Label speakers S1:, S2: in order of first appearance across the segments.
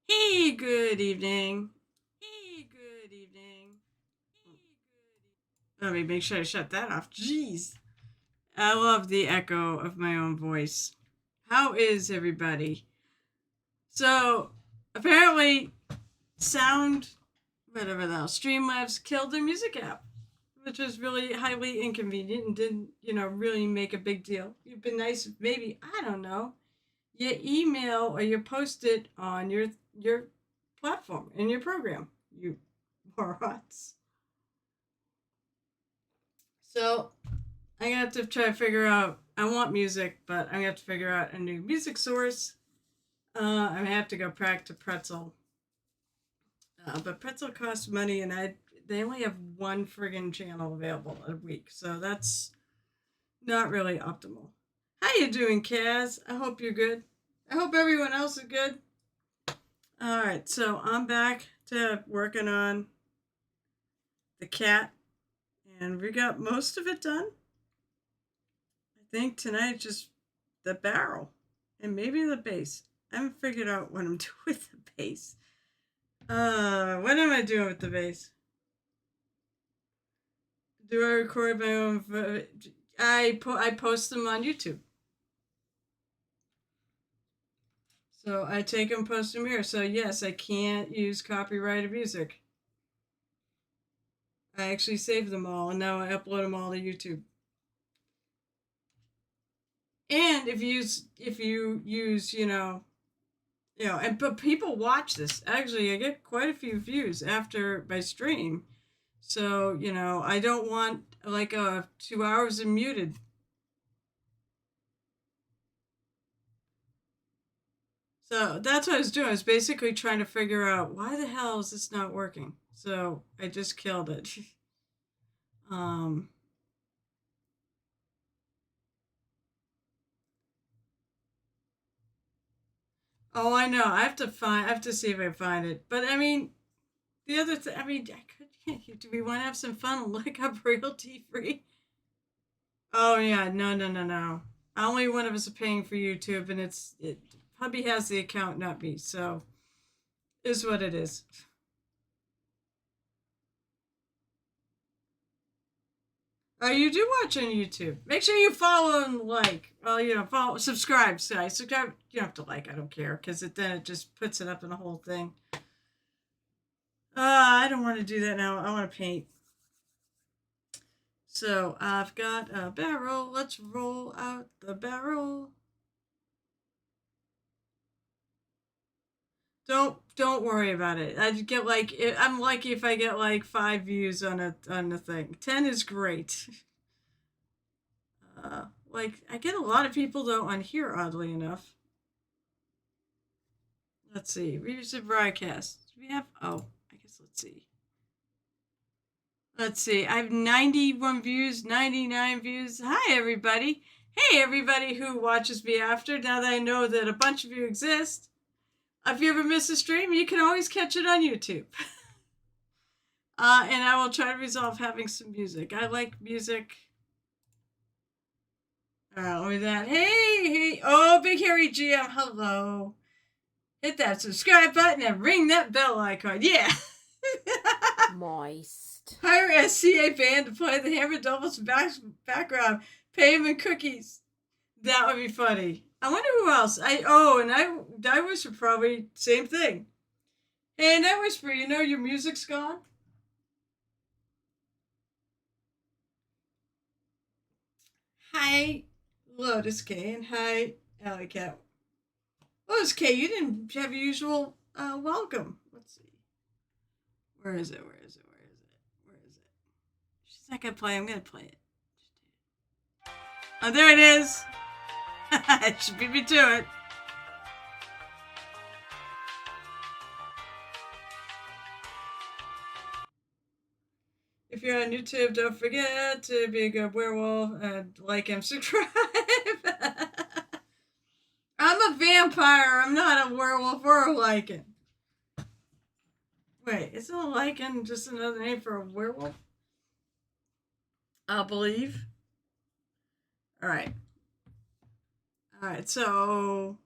S1: Hey, good evening. Hey, good evening. Let me make sure I shut that off. Jeez. I love the echo of my own voice. How is everybody? So, apparently, Sound, whatever the hell, Streamlabs killed their music app, which was really highly inconvenient and didn't, really make a big deal. It'd been nice if maybe, I don't know, you email or you post it on your platform in your program, you morons. So I'm gonna have to try to figure out. I want music, but I'm gonna have to figure out a new music source. I'm gonna have to go back to Pretzel, but Pretzel costs money, and they only have one friggin' channel available a week, so that's not really optimal. How you doing, Kaz? I hope you're good. I hope everyone else is good. All right, so I'm back to working on the cat, and we got most of it done. I think tonight just the barrel and maybe the base. I haven't figured out what I'm doing with the base. What am I doing with the base? Do I record my own? I post them on YouTube. So I take them, post them here. So yes, I can't use copyrighted music. I actually save them all, and now I upload them all to YouTube. And if you use and but people watch this. Actually, I get quite a few views after my stream. So, I don't want like 2 hours of muted. So that's what I was doing. I was basically trying to figure out why the hell is this not working. So I just killed it. um oh, I know. I have to see if I find it. But I mean, the other thing, I mean, I could do we want to have some fun and look up royalty free? Oh yeah, no, no, no, no. Only one of us are paying for YouTube, and it. Hubby has the account, not me. So is what it is. You do watch on YouTube. Make sure you follow and like. Well, follow, subscribe. Sorry, subscribe. You don't have to like. I don't care because then it just puts it up in the whole thing. I don't want to do that now. I want to paint. So I've got a barrel. Let's roll out the barrel. Don't worry about it. I get like I'm lucky if I get like 5 views on the thing. 10 is great. Like I get a lot of people though on here, oddly enough. Let's see. Reviews of broadcast. Do we have? Oh, I guess let's see. Let's see. I have 91 views, 99 views. Hi everybody. Hey everybody who watches me after. Now that I know that a bunch of you exist, if you ever miss a stream, you can always catch it on YouTube. And I will try to resolve having some music. I like music. With that. Hey. Oh, Big Hairy GM. Hello. Hit that subscribe button and ring that bell icon. Yeah.
S2: Moist.
S1: Hire a CA band to play the Hammer Doubles background. Pay him in cookies. That would be funny. I wonder who else. I Whisper probably same thing. Hey, Night Whisper, your music's gone? Hi, Lotus K, and hi, Alley Cat. Lotus K, you didn't have your usual welcome. Let's see. Where is it? She's not gonna play. I'm gonna play it. Oh, there it is. She beat me to it. If you're on YouTube, don't forget to be a good werewolf and like and subscribe. I'm a vampire. I'm not a werewolf or a lichen. Wait, isn't a lichen just another name for a werewolf? I'll believe. All right. So.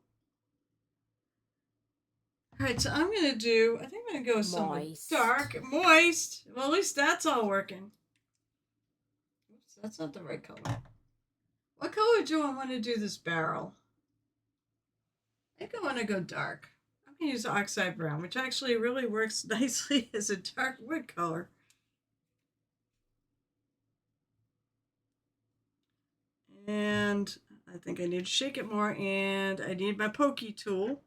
S1: All Alright, so I'm gonna do, I think I'm gonna go with some dark, moist. Well, at least that's all working. Oops, that's not the right color. What color do I want to do this barrel? I think I want to go dark. I'm going to use oxide brown, which actually really works nicely as a dark wood color. And I think I need to shake it more, and I need my pokey tool.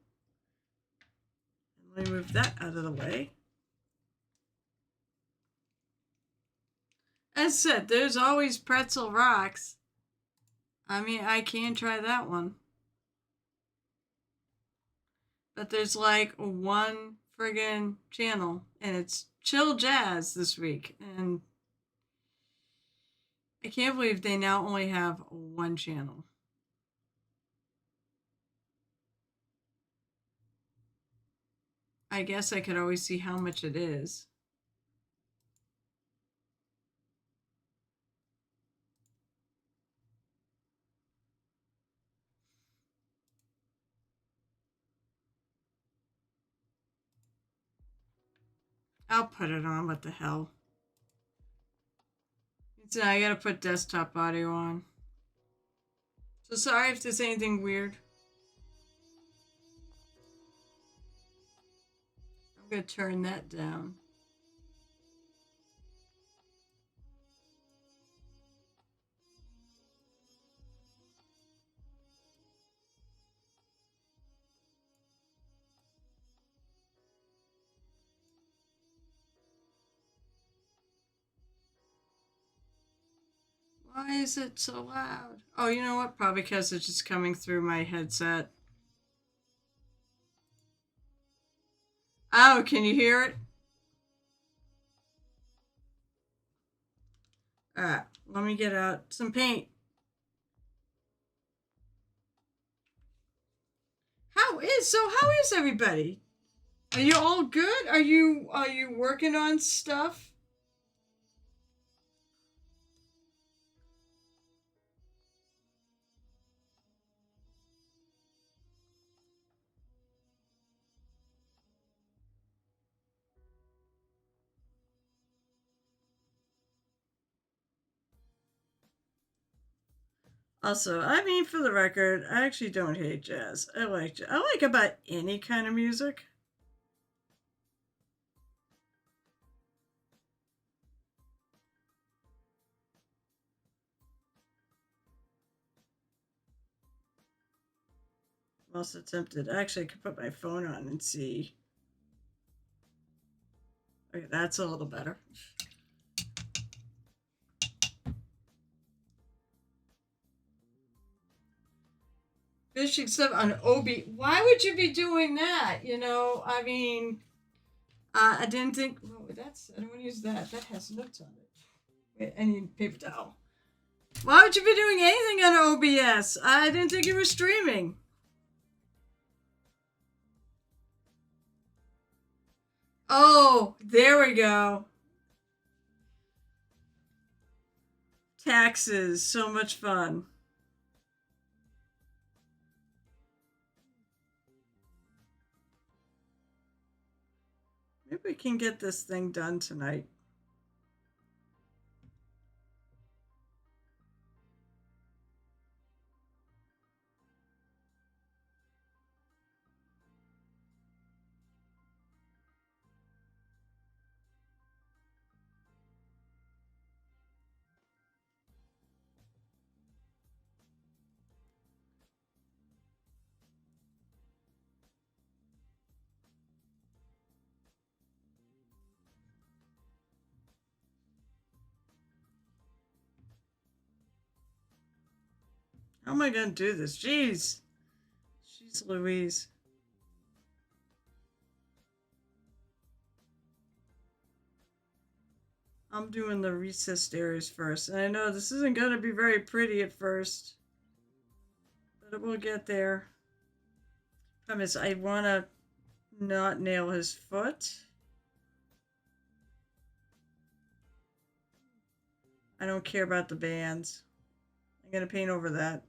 S1: Let me move that out of the way. As said, there's always pretzel rocks. I mean, I can try that one. But there's like one friggin' channel, and it's Chill Jazz this week. And I can't believe they now only have one channel. I guess I could always see how much it is. I'll put it on. What the hell? So I gotta put desktop audio on. So sorry if there's anything weird. I'm gonna turn that down. Why is it so loud? Oh, you know what? Probably because it's just coming through my headset. Oh, can you hear it? Alright, let me get out some paint. How is everybody? Are you all good? Are you working on stuff? Also, I mean, for the record, I actually don't hate jazz. I like about any kind of music. I'm also tempted. Actually, I could put my phone on and see. Okay, that's a little better. Fishing stuff on Obi. Why would you be doing that? You know, I mean, I didn't think. Oh, I don't want to use that. That has notes on it. Wait, I need paper towel. Why would you be doing anything on OBS? I didn't think you were streaming. Oh, there we go. Taxes, so much fun. Maybe we can get this thing done tonight. How am I going to do this? Jeez. Jeez Louise. I'm doing the recessed areas first. And I know this isn't going to be very pretty at first. But it will get there. Problem is, I want to not nail his foot. I don't care about the bands. I'm going to paint over that.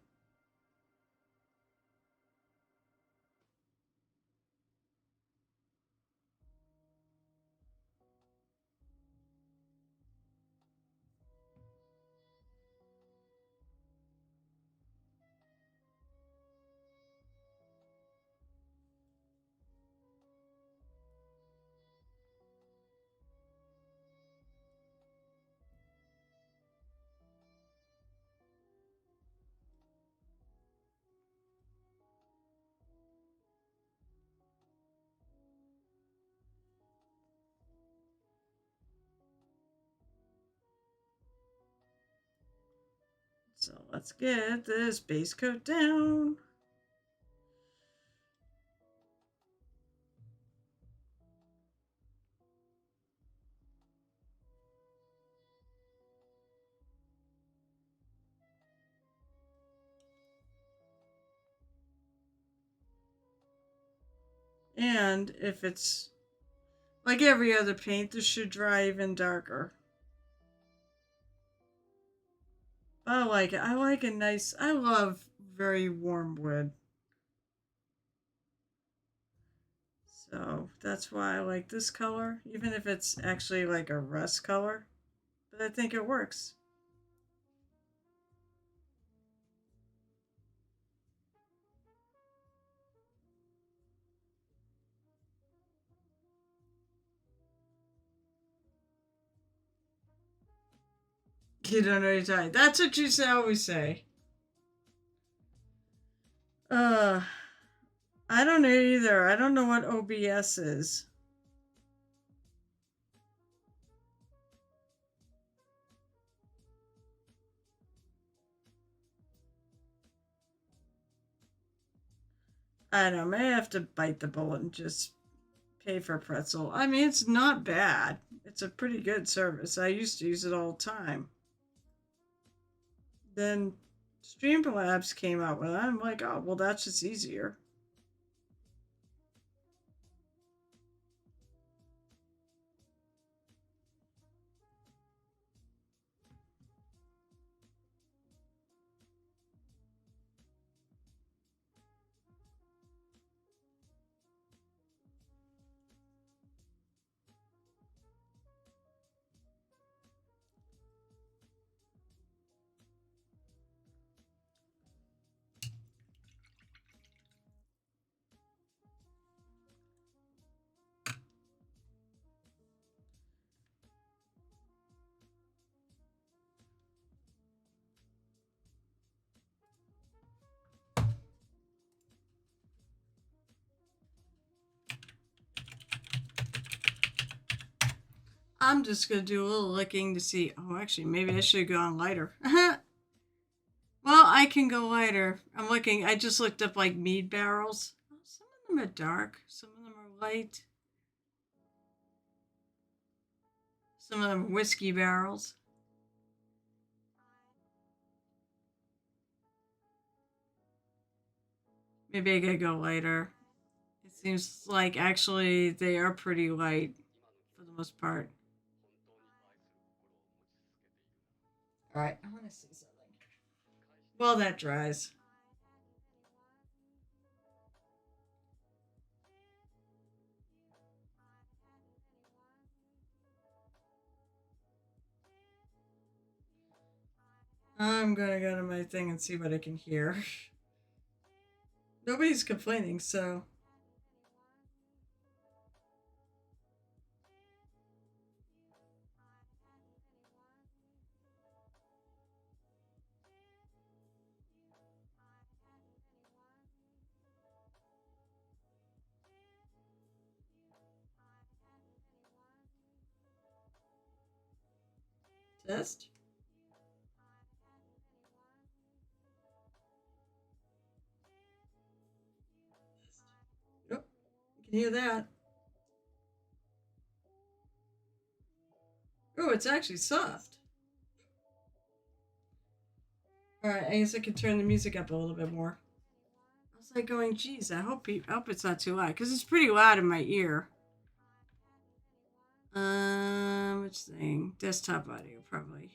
S1: So let's get this base coat down. And if it's like every other paint, this should dry even darker. I like it. I like a nice, I love very warm wood. So that's why I like this color, even if it's actually like a rust color. But I think it works. You don't know what you're talking. That's what you always say. Uh, I don't know either. I don't know what OBS is. I don't know. May have to bite the bullet and just pay for pretzel. I mean, it's not bad. It's a pretty good service. I used to use it all the time. Then Streamlabs came out with it. I'm like, oh, well, that's just easier. I'm just gonna do a little licking to see. Oh, actually, maybe I should have gone lighter. Well, I can go lighter. I'm looking. I just looked up like mead barrels. Some of them are dark. Some of them are light. Some of them are whiskey barrels. Maybe I gotta go lighter. It seems like actually they are pretty light for the most part. All right, I want to see something. While that dries. I'm gonna go to my thing and see what I can hear. Nobody's complaining, so test. Nope, you can hear that. Oh, it's actually soft. All right, I guess I can turn the music up a little bit more. I was like going, geez, I hope it's not too loud because it's pretty loud in my ear. Which thing? Desktop audio, probably.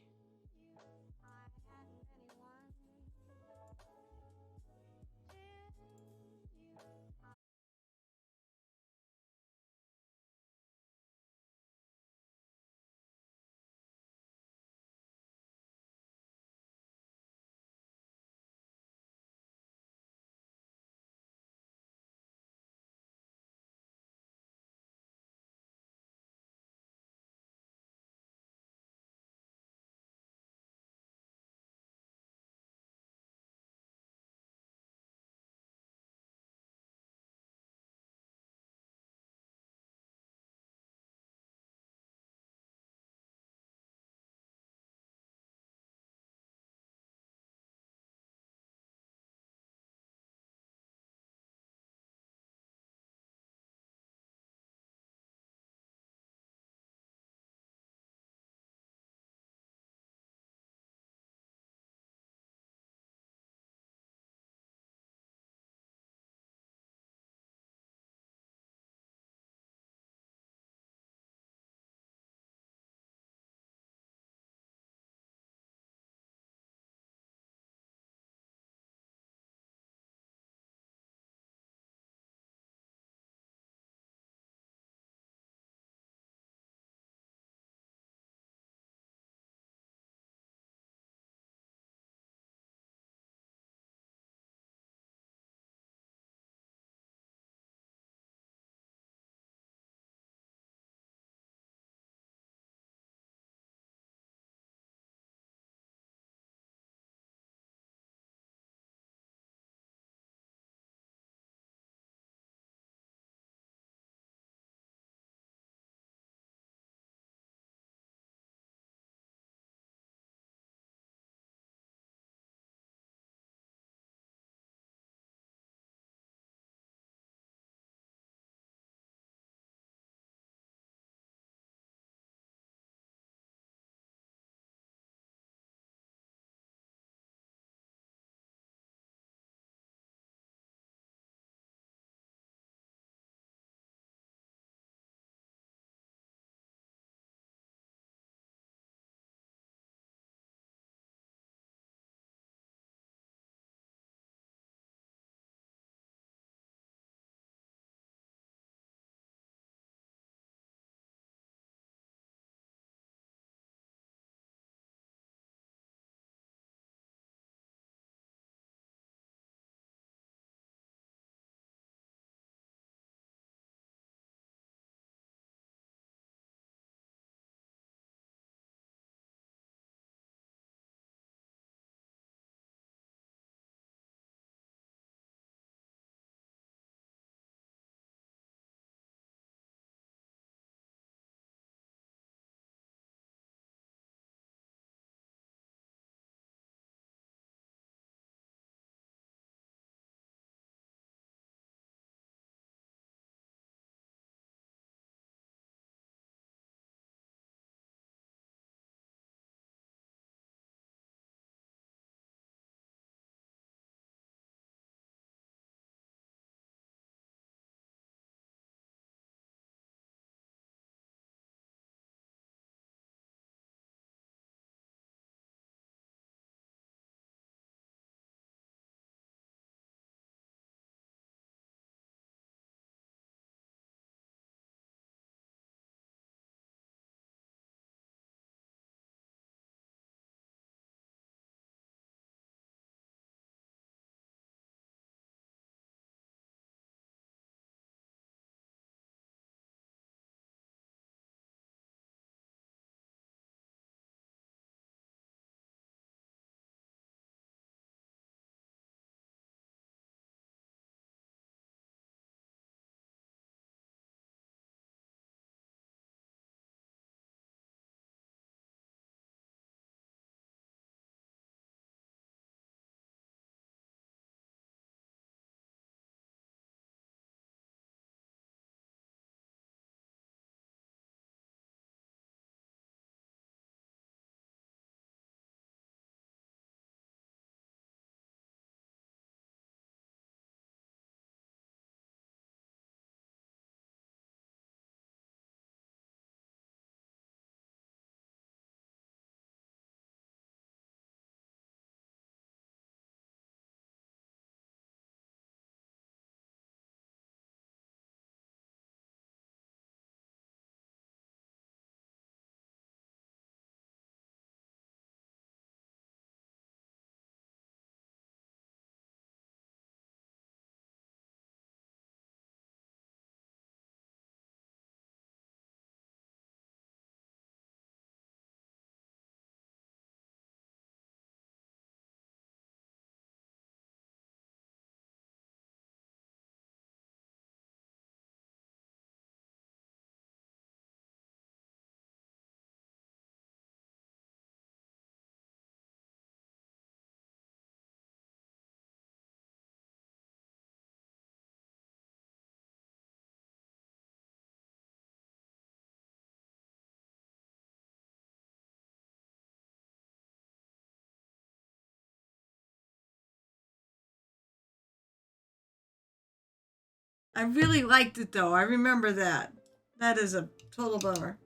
S1: I really liked it though. I remember that. That is a total bummer.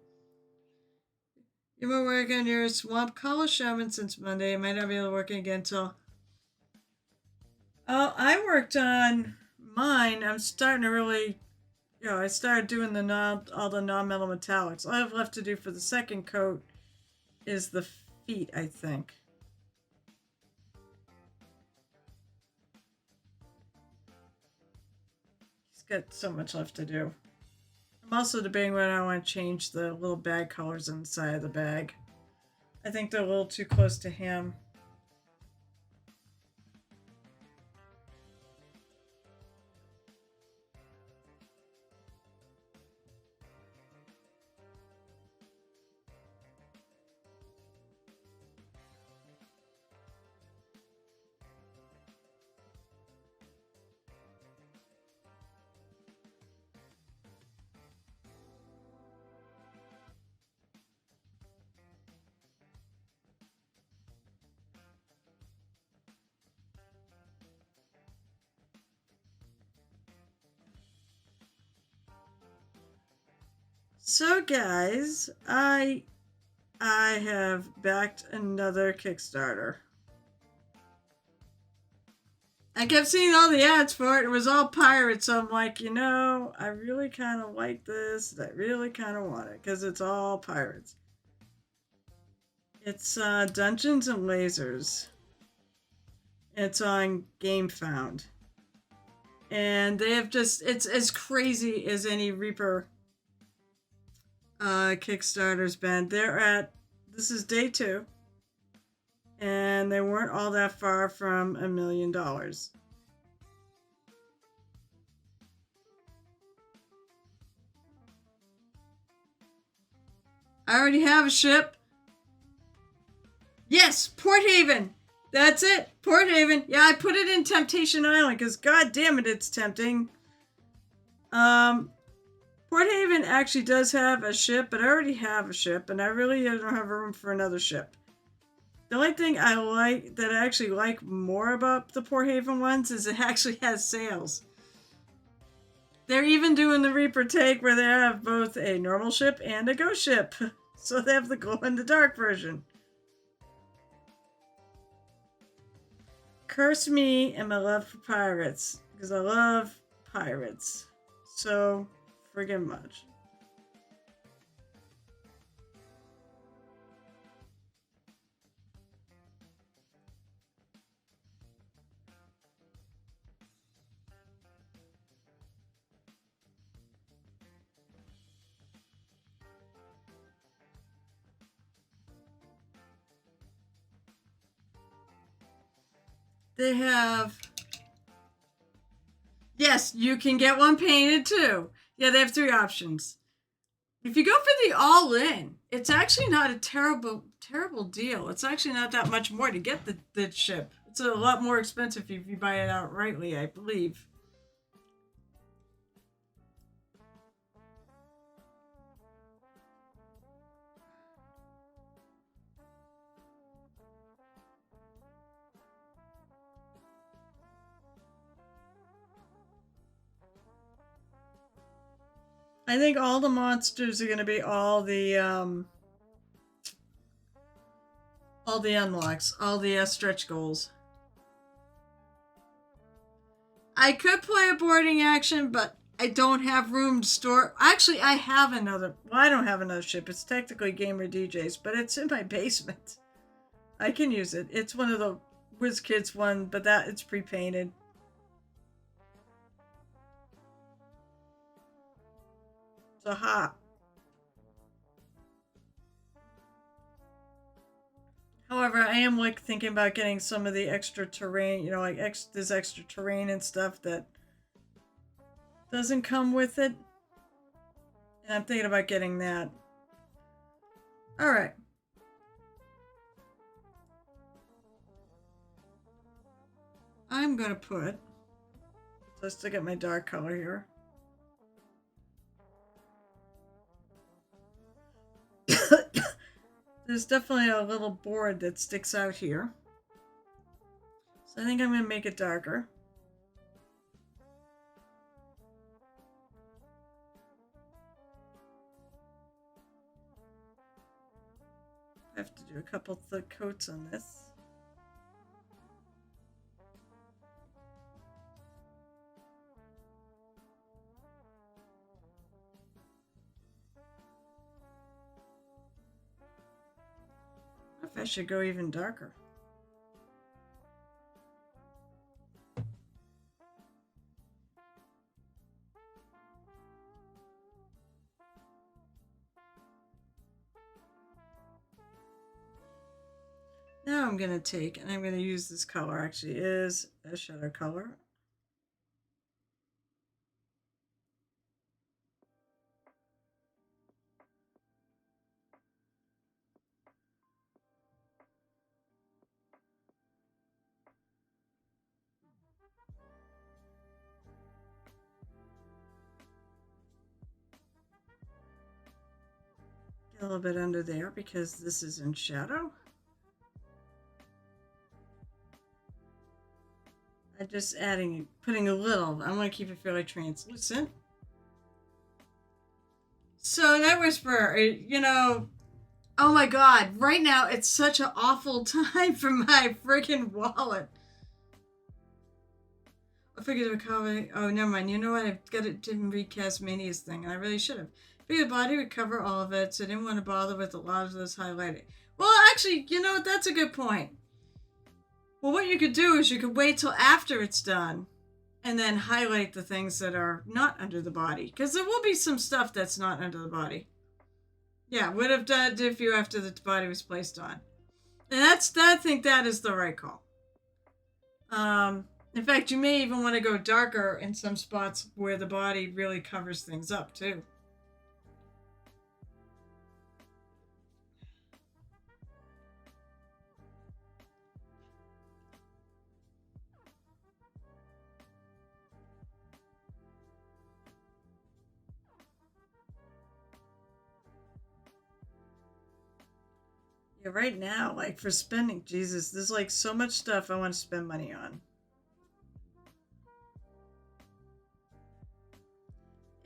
S1: You've been working on your Swamp Color Shaman since Monday. You might not be able to work again until. Oh, I worked on mine. I'm starting to really, I started doing all the non-metal metallics. All I have left to do for the second coat is the feet, I think. He's got so much left to do. I'm also debating whether I want to change the little bag colors inside of the bag. I think they're a little too close to him. So guys, I have backed another Kickstarter. I kept seeing all the ads for it. It was all pirates. So I'm like, I really kind of like this. I really kind of want it because it's all pirates. It's Dungeons and Lasers. It's on GameFound. And they have it's as crazy as any Reaper Kickstarter's been. This is day 2. And they weren't all that far from $1 million. I already have a ship. Yes, Port Haven. That's it, Port Haven. Yeah, I put it in Temptation Island because god damn it, it's tempting. Port Haven actually does have a ship, but I already have a ship, and I really don't have room for another ship. The only thing I actually like more about the Port Haven ones is it actually has sails. They're even doing the Reaper take where they have both a normal ship and a ghost ship. So they have the glow-in-the-dark version. Curse me and my love for pirates, because I love pirates so friggin' much. They have... Yes, you can get one painted too. Yeah, they have 3 options. If you go for the all-in, it's actually not a terrible deal. It's actually not that much more to get the ship. It's a lot more expensive if you buy it outrightly, I believe. I think all the monsters are going to be all the unlocks, all the stretch goals. I could play a boarding action, but I don't have room to store. Actually, I have another. Well, I don't have another ship. It's technically Gamer DJ's, but it's in my basement. I can use it. It's one of the WizKids one, but it's pre-painted. So ha. However, I am thinking about getting some of the extra terrain, this extra terrain and stuff that doesn't come with it. And I'm thinking about getting that. Alright. I'm gonna put... So I still get my dark color here. There's definitely a little board that sticks out here. So I think I'm going to make it darker. I have to do a couple thick coats on this. I wonder if I should go even darker. Now I'm going to take, and I'm going to use this color, actually is a shadow color. Get a little bit under there because this is in shadow. I'm just putting a little. I want to keep it fairly translucent. So Night Whisperer, you know, oh my God, right now it's such an awful time for my freaking wallet. I figured it would cover. Oh, never mind. You know what? I've got it. Didn't read Casmania's thing, and I really should have. Figured the body would cover all of it, so I didn't want to bother with a lot of those highlighted. Well, actually, you know what? That's a good point. Well, what you could do is you could wait till after it's done and then highlight the things that are not under the body. Because there will be some stuff that's not under the body. Yeah, would have done if you after the body was placed on. And I think that is the right call. In fact, you may even want to go darker in some spots where the body really covers things up, too. Yeah, right now, like for spending, Jesus, there's like so much stuff I want to spend money on.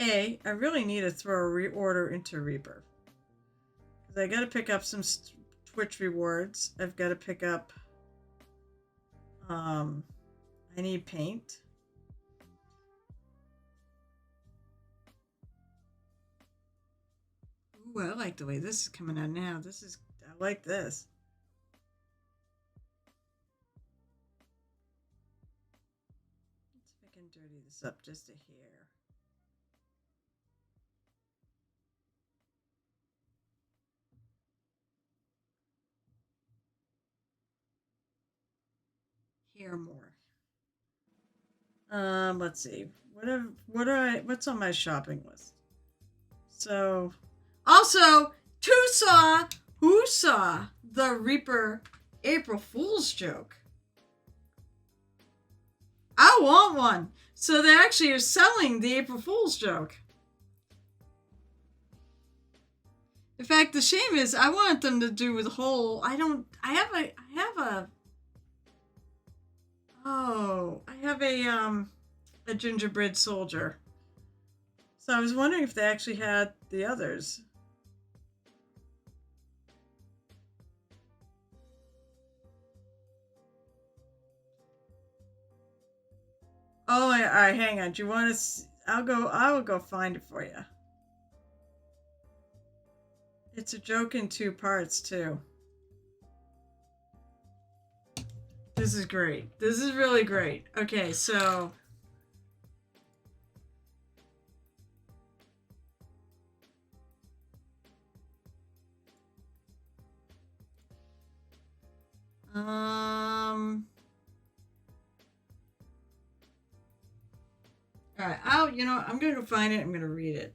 S1: I really need to throw a reorder into Reaper. Because I got to pick up some Twitch rewards. I've got to pick up, I need paint. Ooh, I like the way this is coming out now. I like this. Let's see if I can dirty this up just a hair. Hair more. Let's see. What's on my shopping list? So, also, who saw the Reaper April Fool's joke? I want one. So they actually are selling the April Fool's joke. In fact, the shame is I want them to do the whole. I have a gingerbread soldier. So I was wondering if they actually had the others. Oh, all right, hang on. Do you want to? I will go find it for you. It's a joke in 2 parts too. This is great. This is really great. Okay, so all right, I'm gonna go find it. I'm gonna read it.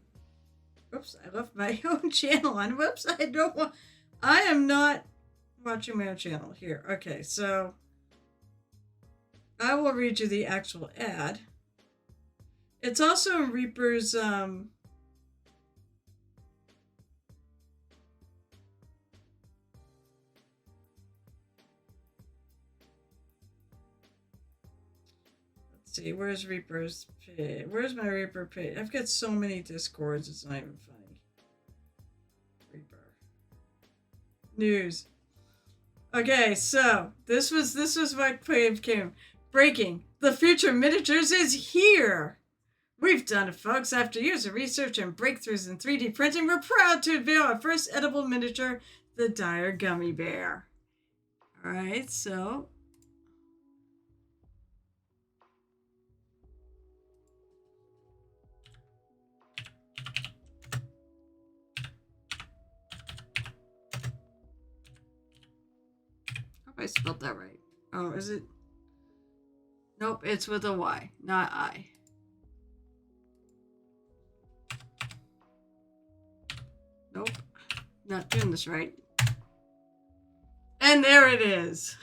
S1: Oops, I left my own channel on. Whoops, I am not watching my own channel here. Okay, so I will read you the actual ad. It's also in Reaper's, let's see, where's Reaper's page? Where's my Reaper page? I've got so many Discords, it's not even funny. Reaper. news. Okay, so this was what came. Breaking. The future of miniatures is here. We've done it, folks. After years of research and breakthroughs in 3D printing, we're proud to unveil our first edible miniature, the Dire Gummy Bear. All right, so hope I spelled that right. Oh, is it? Nope, it's with a Y, not I. Nope, not doing this right. And there it is.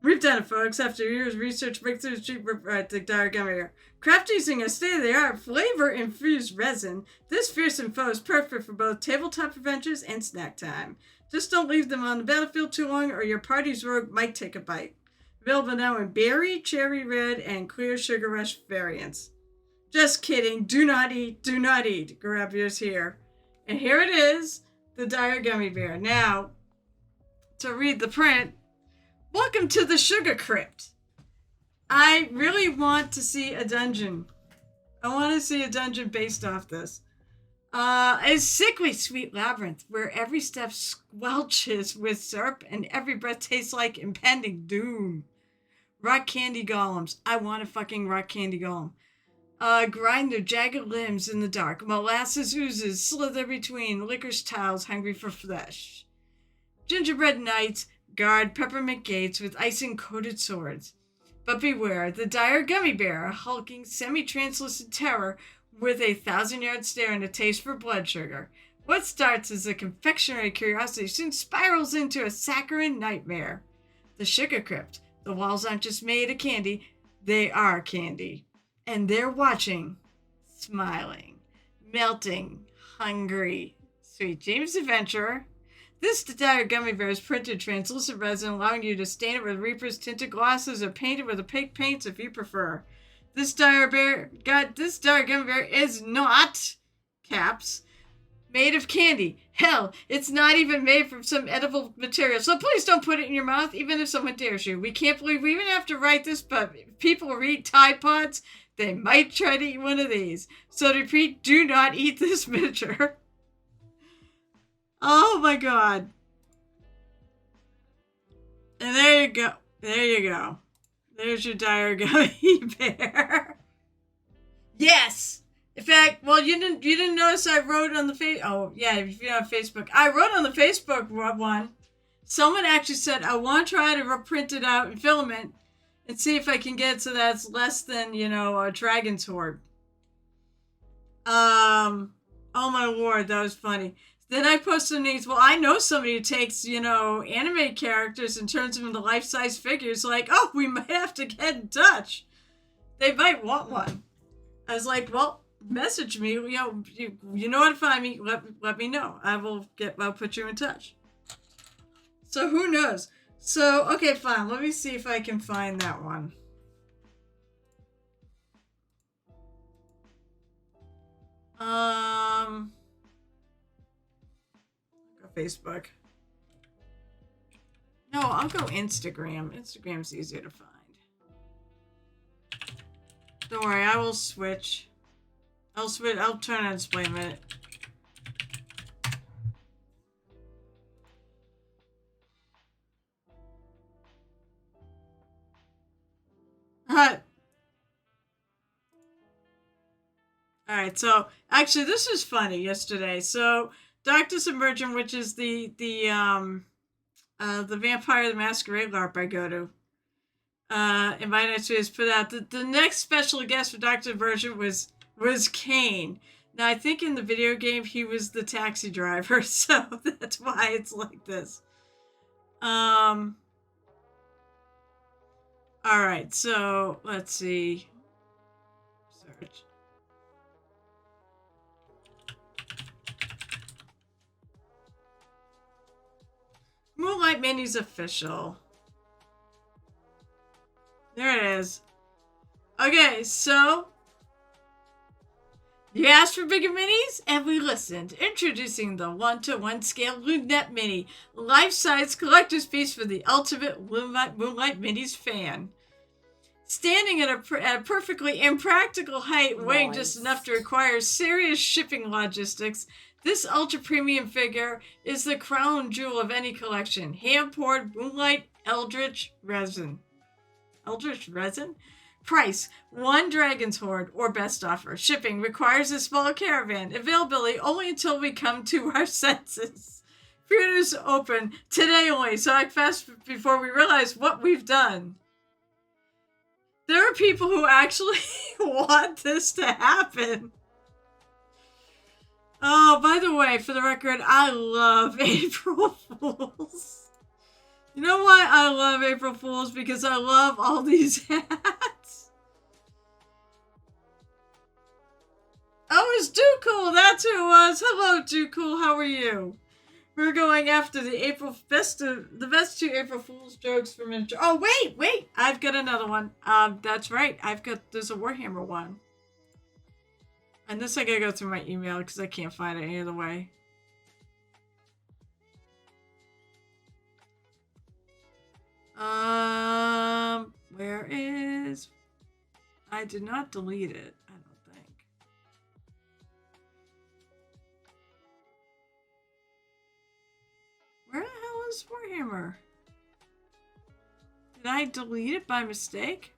S1: We've done it, folks. After years of research, breakthroughs at the Dire Gummy Bear. Crafted using a state-of-the-art flavor-infused resin, this fearsome foe is perfect for both tabletop adventures and snack time. Just don't leave them on the battlefield too long, or your party's rogue might take a bite. Available now in berry, cherry red, and clear sugar rush variants. Just kidding. Do not eat. Do not eat. Grab yours here. And here it is, the Dire Gummy Bear. Now, to read the print, welcome to the Sugar Crypt. I really want to see a dungeon. I want to see a dungeon based off this. A sickly sweet labyrinth where every step squelches with syrup and every breath tastes like impending doom. Rock candy golems. I want a fucking rock candy golem. Grind their jagged limbs in the dark. Molasses oozes slither between licorice tiles hungry for flesh. Gingerbread knights guard peppermint gates with icing-coated swords. But beware, the Dire Gummy Bear, a hulking, semi-translucent terror with a 1,000-yard stare and a taste for blood sugar. What starts as a confectionery curiosity soon spirals into a saccharine nightmare. The Sugar Crypt. The walls aren't just made of candy, they are candy. And they're watching, smiling, melting, hungry. Sweet James Adventurer. This Dire Gummy Bear is printed translucent resin, allowing you to stain it with Reaper's tinted glosses or paint it with opaque paints if you prefer. This Dire Gummy Bear is not, caps, made of candy. Hell, it's not even made from some edible material. So please don't put it in your mouth, even if someone dares you. We can't believe we even have to write this, but if people read Tide Pods, they might try to eat one of these. So to repeat, do not eat this miniature. Oh my god. And there you go. There you go. There's your Dire Gummy Bear. Yes! In fact, well, you didn't notice I wrote on the oh, yeah, if you're on Facebook. I wrote on the Facebook one. Someone actually said, I want to try to print it out in filament and see if I can get it so that it's less than, a dragon's horde. Oh my lord, that was funny. Then I posted these, well, I know somebody who takes, anime characters and turns them into life-size figures. Like, oh, we might have to get in touch. They might want one. I was like, well, message me. You know how to find me. Let me know. I'll put you in touch. So who knows? So, okay, fine. Let me see if I can find that one. Facebook. No, I'll go Instagram. Instagram's easier to find. Don't worry, I will switch. I'll turn on display in a minute. Alright, so actually this was funny yesterday. So Dr. Submergent, which is the Vampire the Masquerade LARP I go to, invited us to is put out the next special guest for Dr. Submergent was Kane. Now I think in the video game he was the taxi driver, so that's why it's like this. Alright, so let's see. Search. Moonlight Minis official. There it is. Okay, so You asked for bigger minis, and we listened. Introducing the 1-to-1 scale Lunette Mini, life-size collector's piece for the ultimate Moonlight Minis fan. Standing at a perfectly impractical height, weighing just enough to require serious shipping logistics, this ultra-premium figure is the crown jewel of any collection. Hand-poured Moonlight Eldritch Resin. Eldritch Resin? Price, 1 Dragon's Hoard or best offer. Shipping requires a small caravan. Availability only until we come to our senses. Pre-orders open today only, so act fast before we realize what we've done. There are people who actually want this to happen. Oh, by the way, for the record, I love April Fools. You know why I love April Fools? Because I love all these hats. Oh, it's Doocool. That's who it was. Hello, Doocool. How are you? We're going after the best 2 April Fool's jokes from intro. Oh, wait. I've got another one. That's right. There's a Warhammer one. And this I gotta go through my email because I can't find it any other way. Where is... I did not delete it, I don't think. Where the hell is Warhammer? Did I delete it by mistake?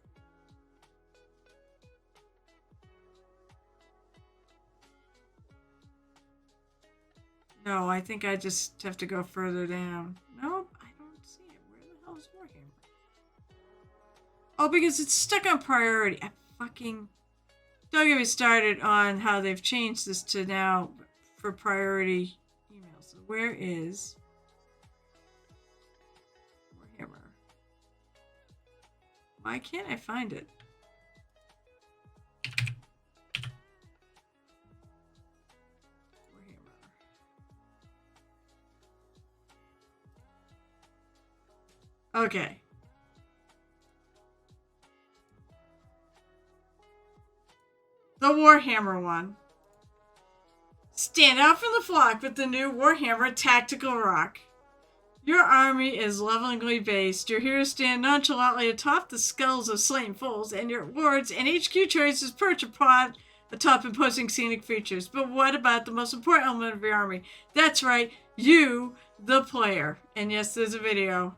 S1: No, I think I just have to go further down. Nope, I don't see it. Where the hell is Warhammer? Oh, because it's stuck on priority. Don't get me started on how they've changed this to now for priority emails. So where is Warhammer? Why can't I find it? Okay. The Warhammer one. Stand out from the flock with the new Warhammer Tactical Rock. Your army is levelingly based. Your heroes stand nonchalantly atop the skulls of slain foes, and your lords and HQ choices perch upon atop imposing scenic features. But what about the most important element of your army? That's right, you, the player. And yes, there's a video.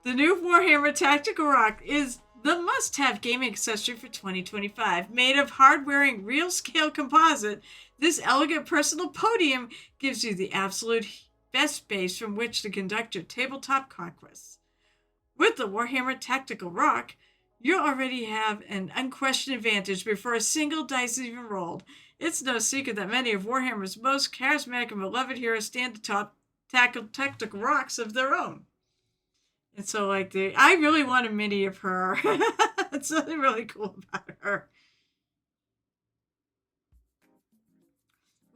S1: The new Warhammer Tactical Rock is the must-have gaming accessory for 2025. Made of hard-wearing, real-scale composite, this elegant personal podium gives you the absolute best base from which to conduct your tabletop conquests. With the Warhammer Tactical Rock, you already have an unquestioned advantage before a single dice is even rolled. It's no secret that many of Warhammer's most charismatic and beloved heroes stand atop tactical rocks of their own. And so, I really want a mini of her. It's something really cool about her.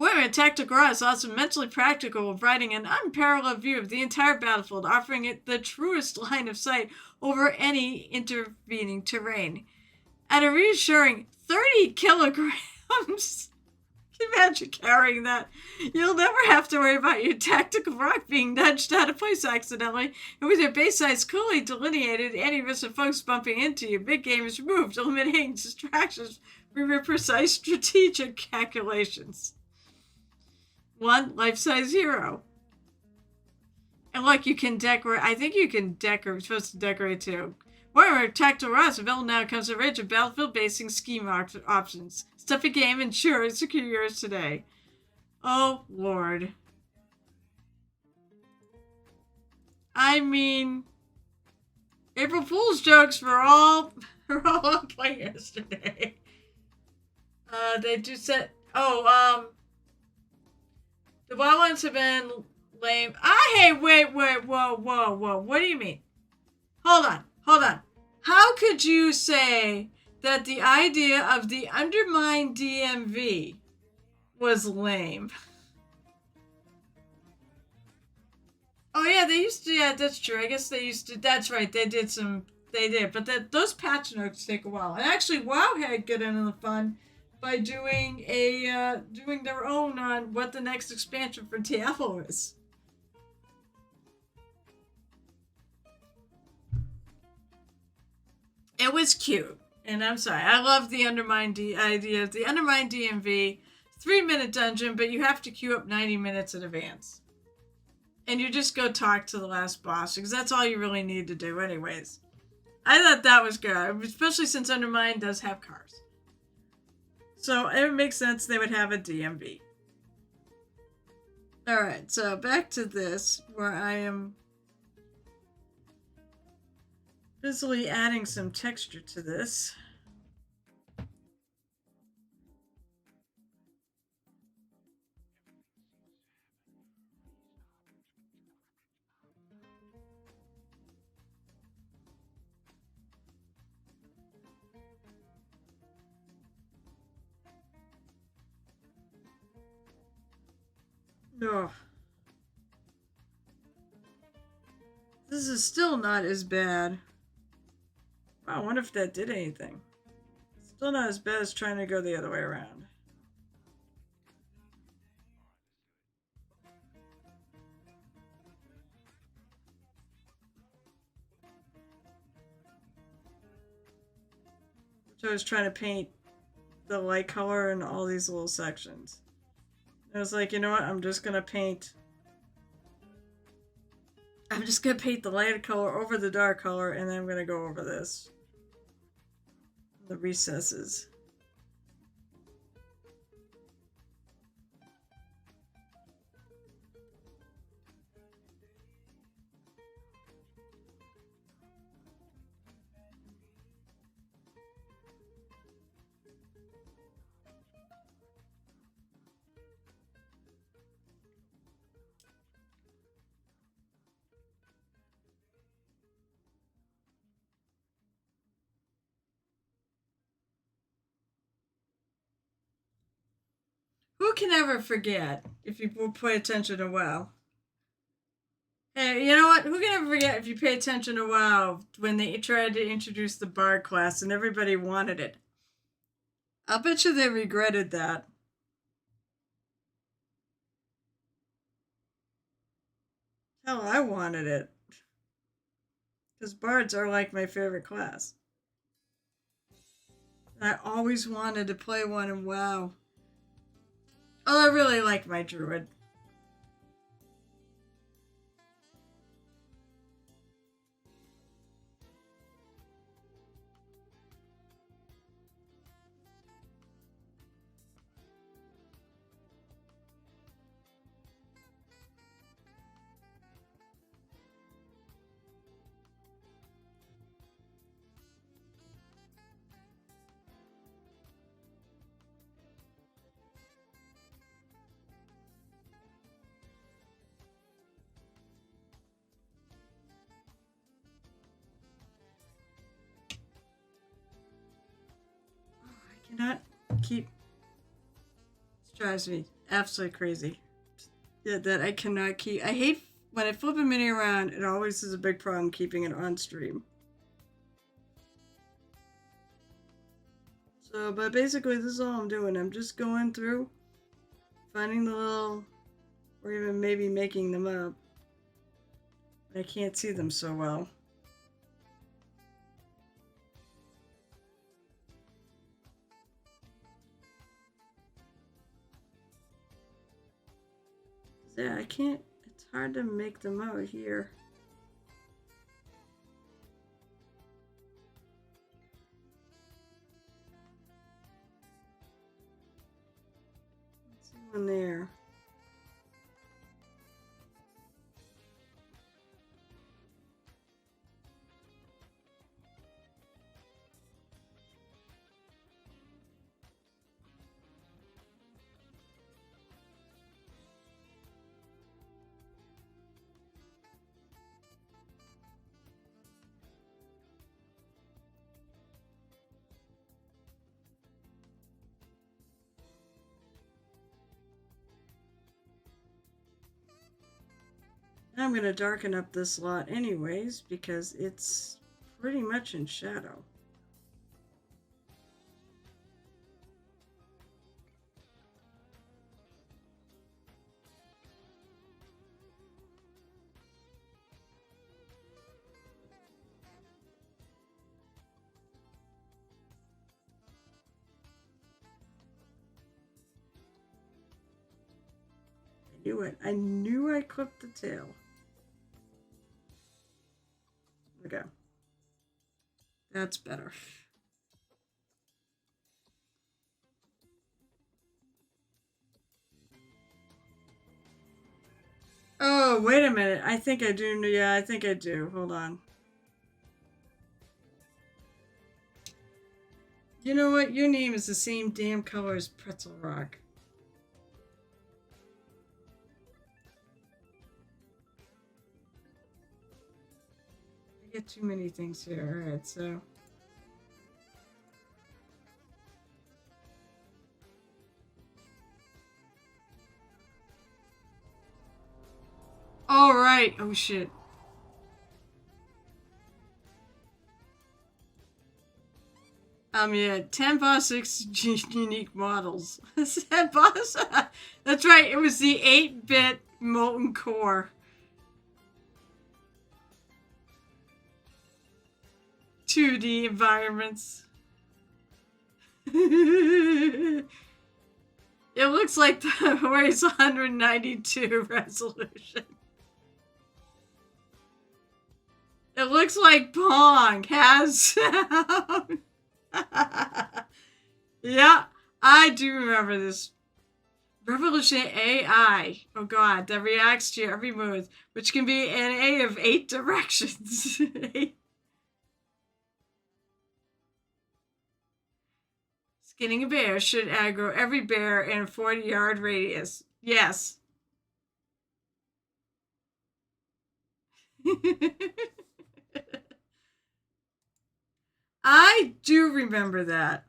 S1: Warhammer Tactical Rock is also mentally practical, providing an unparalleled view of the entire battlefield, offering it the truest line of sight over any intervening terrain. At a reassuring 30 kilograms... Can you imagine carrying that? You'll never have to worry about your tactical rock being nudged out of place accidentally, and with your base size clearly delineated, any risk of folks bumping into you, big game is removed, eliminating distractions from your precise strategic calculations. 1 life-size hero. And look, you can decorate. I think you can decorate. You're supposed to decorate too. Warhammer Tactical Rock available now comes with a range of battlefield-basing scheme options. Stuff a game and sure, secure yours today. Oh, Lord. I mean, April Fool's jokes for all players today. They just said, the wild ones have been lame. Hey, wait, whoa. What do you mean? Hold on. How could you say that the idea of the undermined DMV was lame? Oh yeah, they used to, yeah, that's true. I guess they used to, that's right, they did, but those patch notes take a while. And actually, WoW had good into the fun by doing their own on what the next expansion for Diablo is. It was cute. And I'm sorry, I love the idea of the Undermine DMV 3-minute dungeon, but you have to queue up 90 minutes in advance. And you just go talk to the last boss, because that's all you really need to do, anyways. I thought that was good, especially since Undermine does have cars. So it makes sense they would have a DMV. Alright, so back to this, where I am busily adding some texture to this. Oh. This is still not as bad. Wow, I wonder if that did anything. Still not as bad as trying to go the other way around. So I was trying to paint the light color in all these little sections. I was like, you know what? I'm just gonna paint the light color over the dark color, and then I'm gonna go over this. The recesses. Who can ever forget if you pay attention to WoW? Hey, you know what? Who can ever forget if you pay attention to WoW when they tried to introduce the Bard class and everybody wanted it? I'll bet you they regretted that. Hell, I wanted it. Because Bards are like my favorite class. I always wanted to play one in WoW. Oh, I really like my Druid. Cannot keep. This drives me absolutely crazy. Yeah, that I cannot keep. I hate when I flip a mini around. It always is a big problem keeping it on stream. So, but basically, this is all I'm doing. I'm just going through, finding the little, or even maybe making them up. I can't see them so well. Yeah, I can't, it's hard to make them out here. Let's see one there. I'm going to darken up this lot anyways because it's pretty much in shadow. knew it. I knew I clipped the tail. Okay. That's better. Oh, wait a minute. I think I do. Yeah, I think I do. Hold on. You know what? Your name is the same damn color as Pretzel Rock. I get too many things here. Alright, so. Alright. Oh, shit. Yeah, 10 boss 6 unique models. 10 boss. That's right. It was the 8-bit molten core. 2D environments. It looks like the weighs 192 resolution. It looks like Pong has. Yeah, I do remember this. Revolutionary AI. Oh god, that reacts to every move, which can be an A of 8 directions. Skinning a bear should aggro every bear in a 40-yard radius. Yes. I do remember that.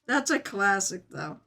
S1: That's a classic, though.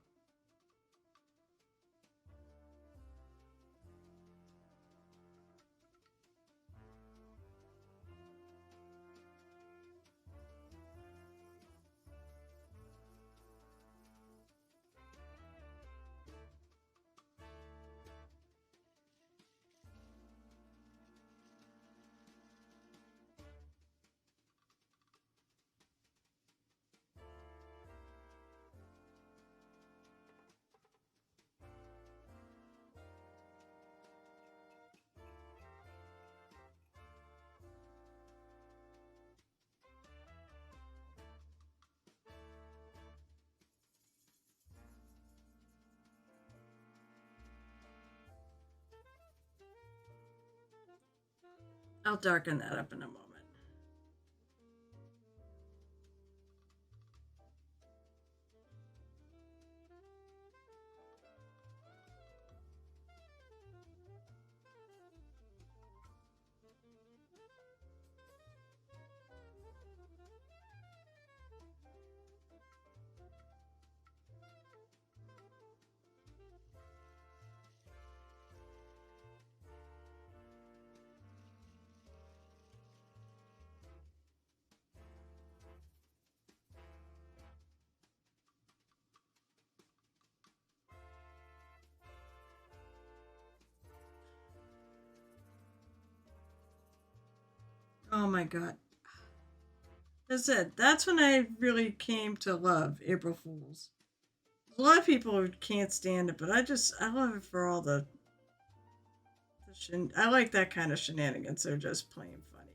S1: I'll darken that up in a moment. Oh my god. That's it. That's when I really came to love April Fools. A lot of people can't stand it, but I love it for all I like that kind of shenanigans. They're just plain funny.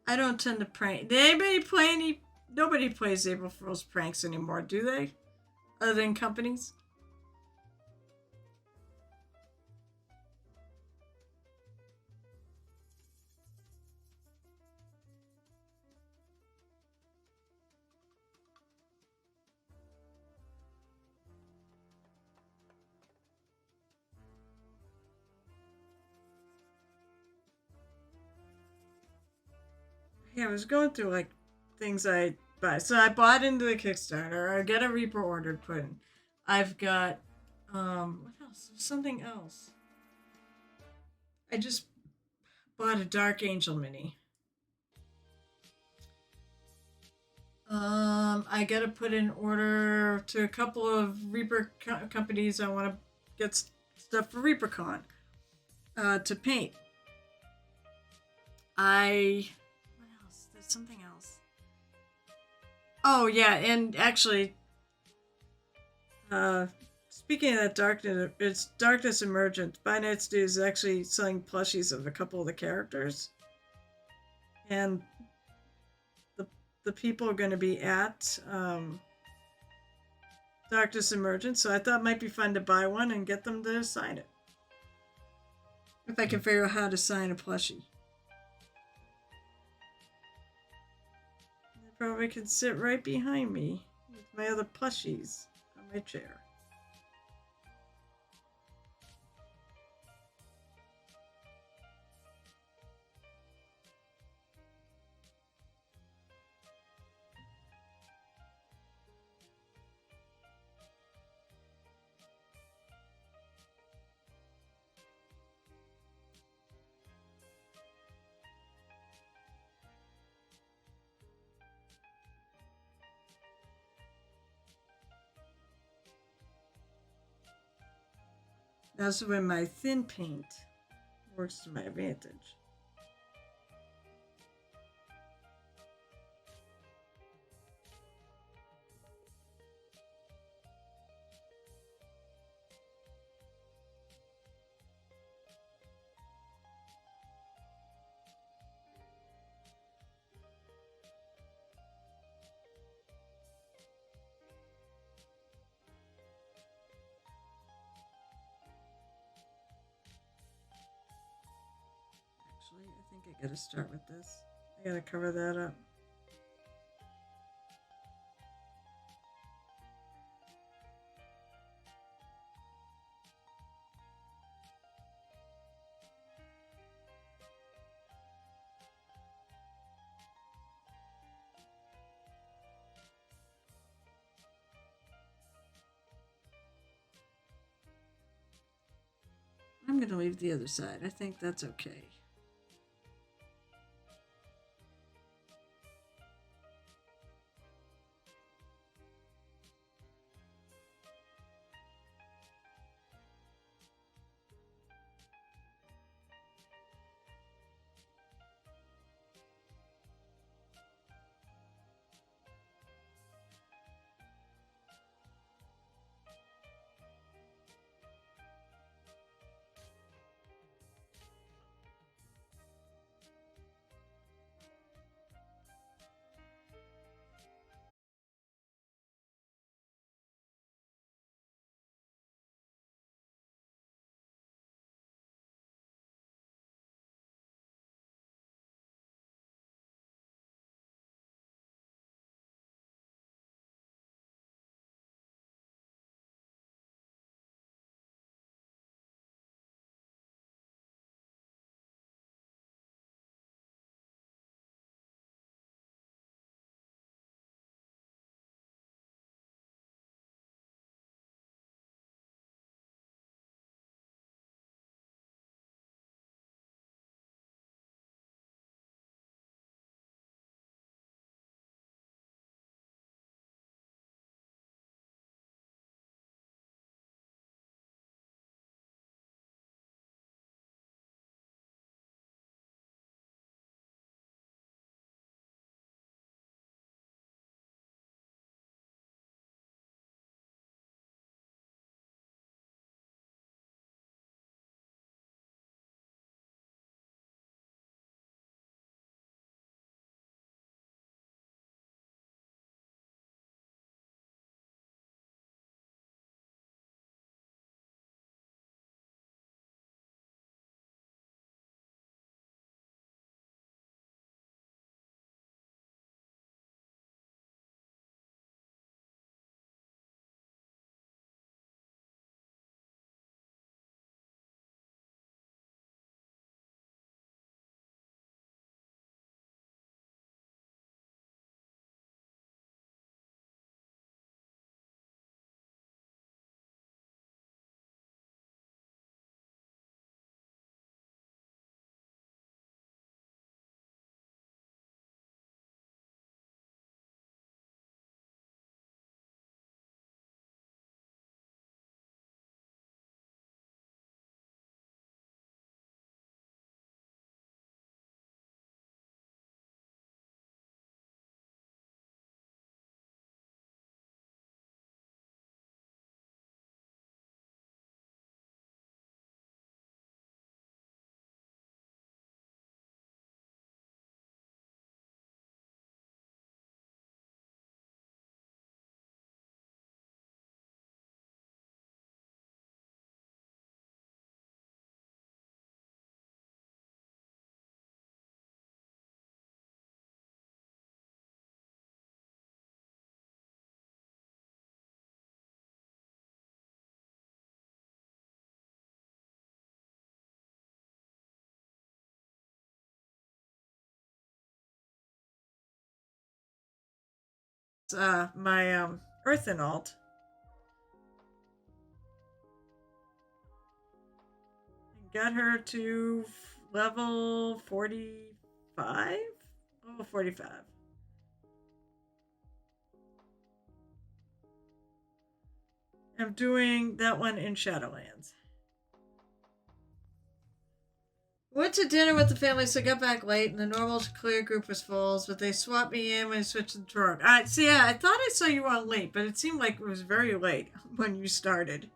S1: I don't tend to prank. Did anybody play any? Nobody plays April Fool's pranks anymore, do they? Other than companies? Yeah, I was going through like things I buy. So I bought into the Kickstarter. I got a Reaper ordered put in. I've got what else? There's something else. I just bought a Dark Angel mini. I gotta put in order to a couple of Reaper companies. I want to get stuff for ReaperCon to paint. What else? There's something else. Oh yeah, and actually, Uh, Speaking of that darkness, it's Darkness Emergent. By Night's Dew is actually selling plushies of a couple of the characters, and the the people are going to be at Darkness Emergent. So I thought it might be fun to buy one and get them to sign it. If I can figure out how to sign a plushie, they probably can sit right behind me with my other plushies on my chair. That's when my thin paint works to my advantage. Actually, I think I gotta start with this. I gotta cover that up. I'm gonna leave the other side. I think that's okay. my Earthen alt. Got her to level 45? Level 45. I'm doing that one in Shadowlands. Went to dinner with the family, so I got back late, and the normal clear group was full, but they swapped me in when I switched to the truck. I thought I saw you on late, but it seemed like it was very late when you started.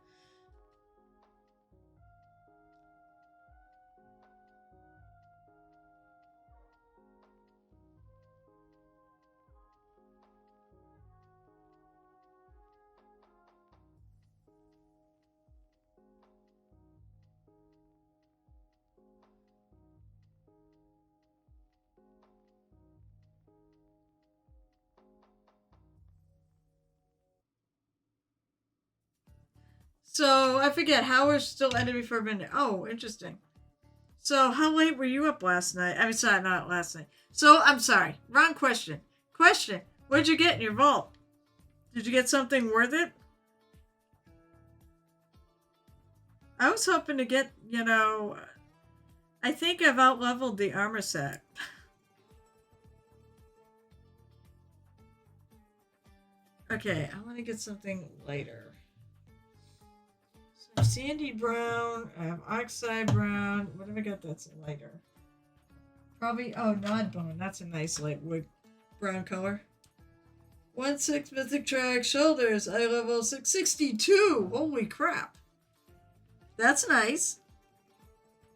S1: So I forget. Howard still ended before midnight. Oh, interesting. So how late were you up last night? I'm sorry, not last night. So I'm sorry. Wrong question. Question. What did you get in your vault? Did you get something worth it? I was hoping to get, I think I've outleveled the armor set. Okay, I want to get something lighter. So sandy brown, I have oxide brown. What have I got that's lighter? Probably, nod bone. That's a nice light wood brown color. 1/6 mythic track shoulders. I level 662. Holy crap. That's nice.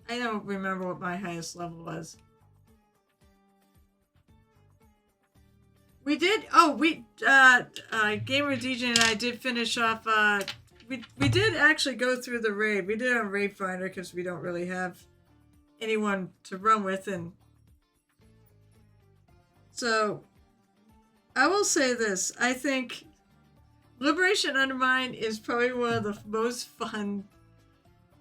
S1: I don't remember what my highest level was. We did. Gamer DJ and I did finish off. We did actually go through the raid. We did it on Raid Finder because we don't really have anyone to run with, and so I will say this. I think Liberation Undermine is probably one of the most fun,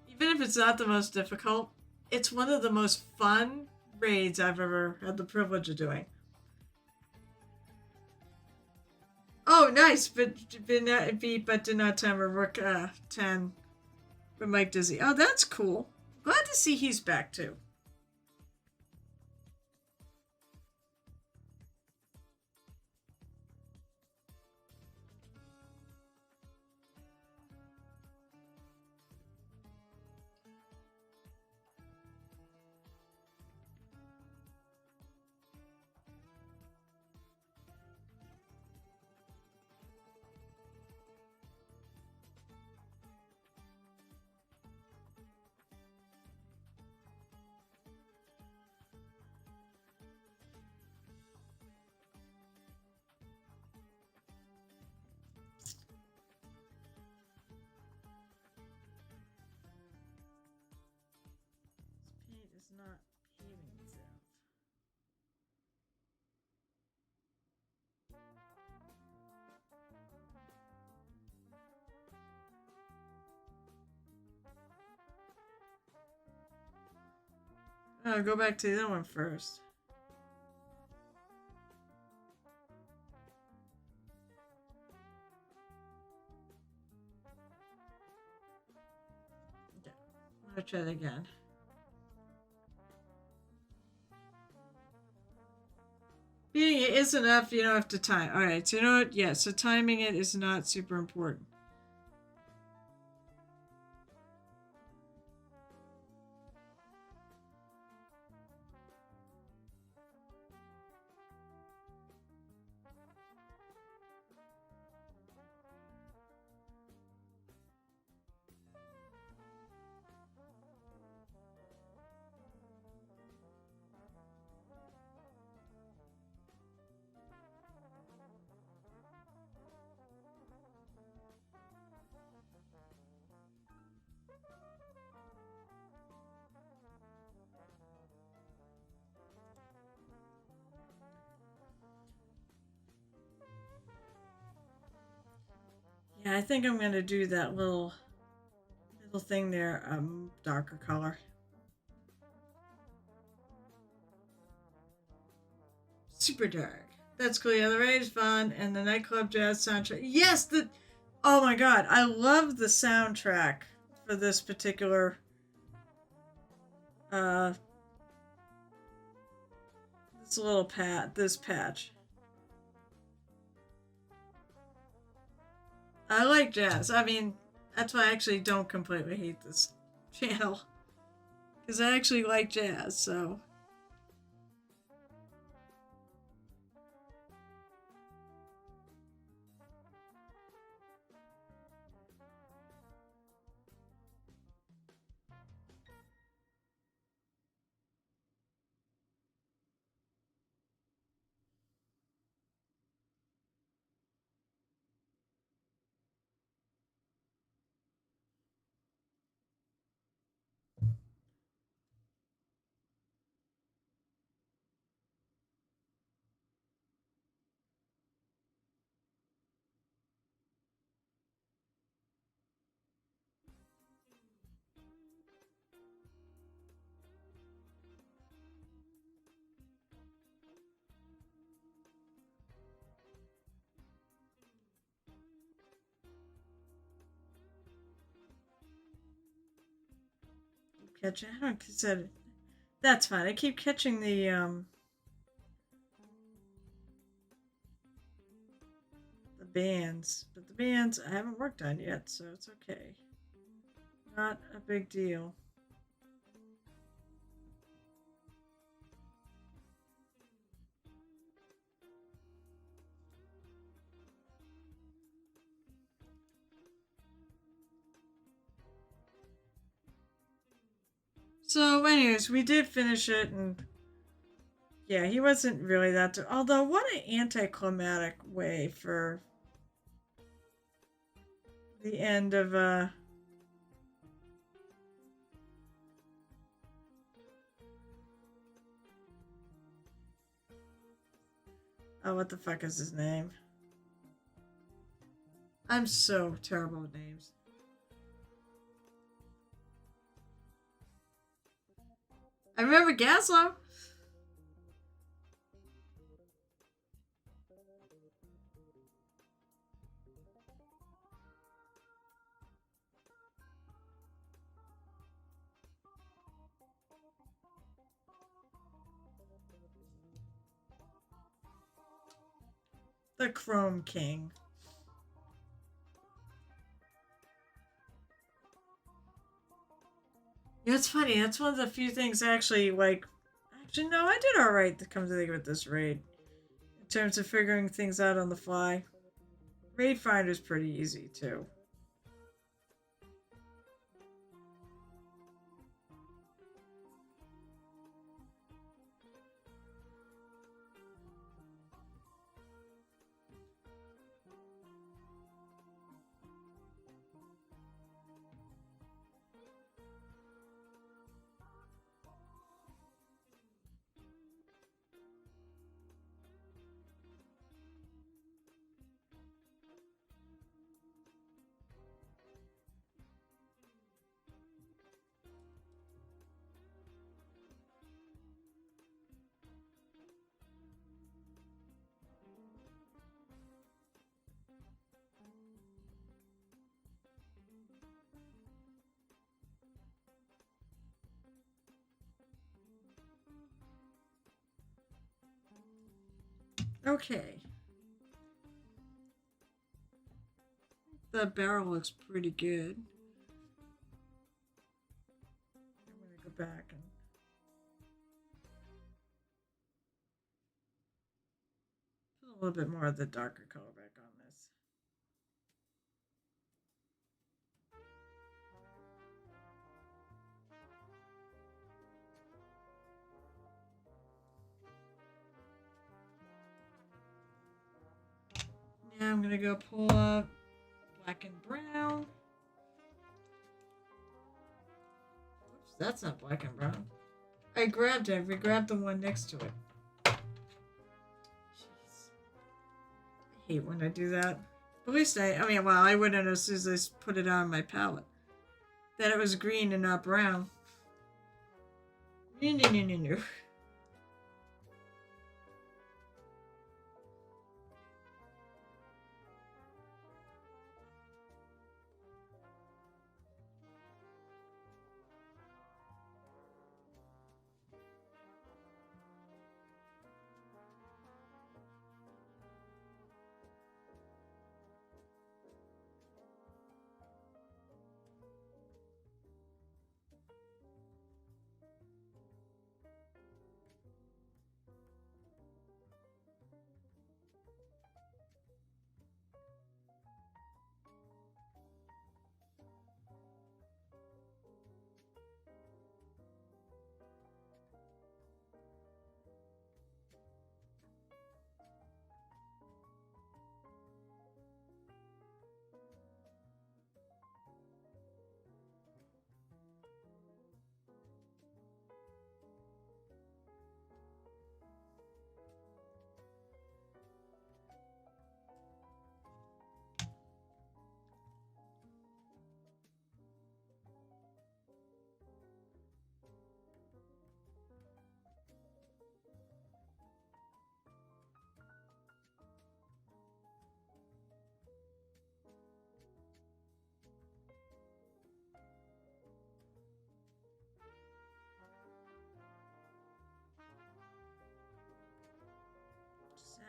S1: even if it's not the most difficult. It's one of the most fun raids I've ever had the privilege of doing. Oh, nice, but beat but did not time Rook 10 with Mike Dizzy. Oh, that's cool. Glad to see he's back too. Paint is not painting itself. I'll go back to the other one first. Okay, I'll try that again. Beating it is enough, you don't have to time. Alright, so you know what? Yeah, so timing it is not super important. Yeah, I think I'm gonna do that little thing there, darker color. Super dark. That's cool. Yeah, the raid is fun, and the nightclub jazz soundtrack. Yes, the. Oh my god, I love the soundtrack for this particular uh this little this patch. I like jazz. I mean, that's why I actually don't completely hate this channel because I actually like jazz. So catching. I don't said that's fine. I keep catching the bands, but the bands I haven't worked on yet, so it's okay. Not a big deal. So, anyways, we did finish it, and yeah, he wasn't really that. Although, what an anticlimactic way for the end of oh, what the fuck is his name? I'm so terrible with names. I remember Gaslow. The Chrome King. Yeah, it's funny. That's one of the few things I actually like. Actually, no, I did all right to come to think of it this raid. In terms of figuring things out on the fly. Raid Finder's pretty easy, too. Okay. The barrel looks pretty good. I'm going to go back and put a little bit more of the darker color back on this. Now I'm going to go pull up black and brown. Oops, that's not black and brown. I grabbed it. We grabbed the one next to it. Jeez. I hate when I do that. At least I mean, well, I wouldn't as soon as I put it on my palette. That it was green and not brown. No.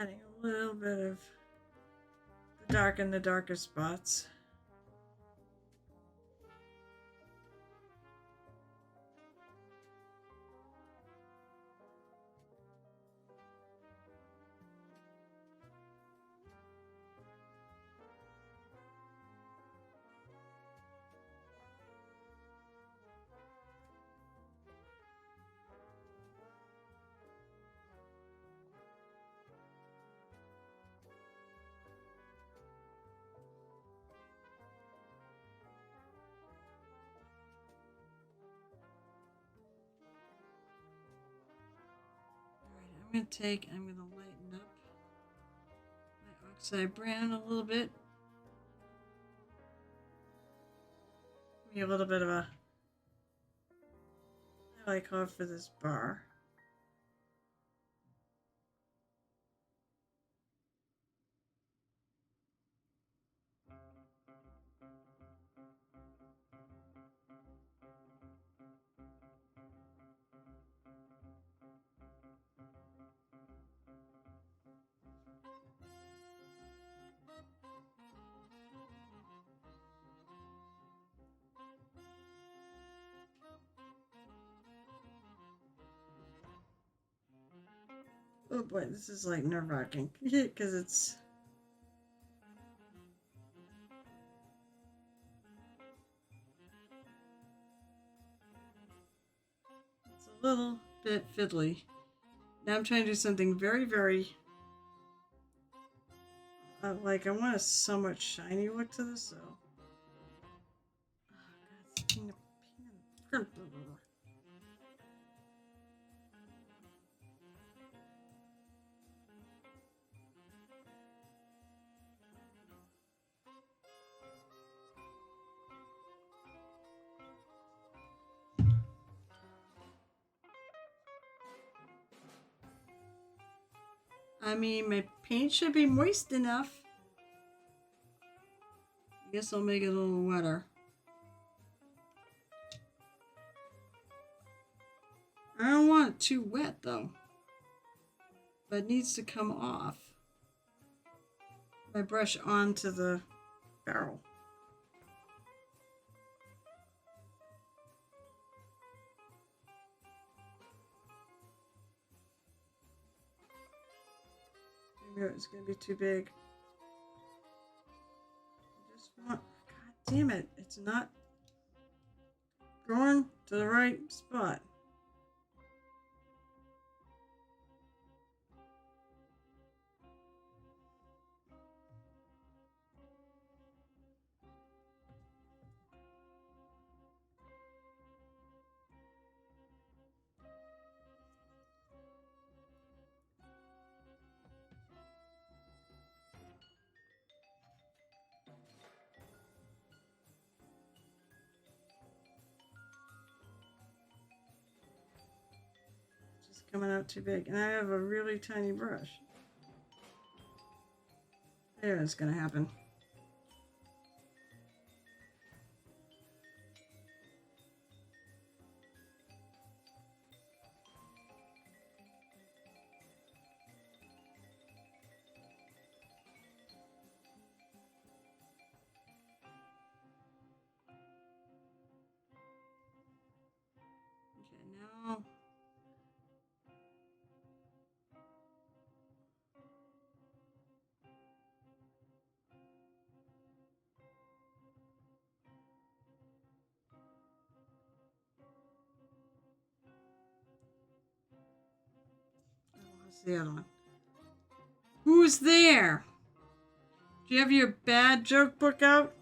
S1: Adding a little bit of the dark in the darker spots. I'm going to lighten up my oxide brown a little bit. Give me a little bit of a highlight color for this bar. Oh boy, this is like nerve-wracking because it's a little bit fiddly. Now I'm trying to do something very, very like I want a somewhat shiny look to this, so. Oh, God, I mean, my paint should be moist enough. I guess I'll make it a little wetter. I don't want it too wet though. But it needs to come off my brush onto the barrel. Maybe it's going to be too big. I just want, God damn it, it's not going to the right spot. Coming out too big, and I have a really tiny brush. There, it's gonna happen. Okay, now. The other one. Who's there? Do you have your bad joke book out?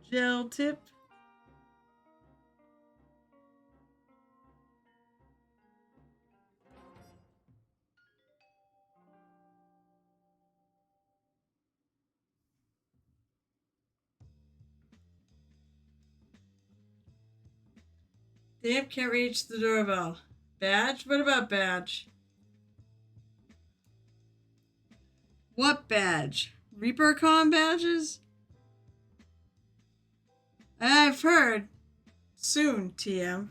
S1: Gel tip? Dave can't reach the doorbell. Badge? What about badge? What badge? ReaperCon badges? I've heard. Soon, TM.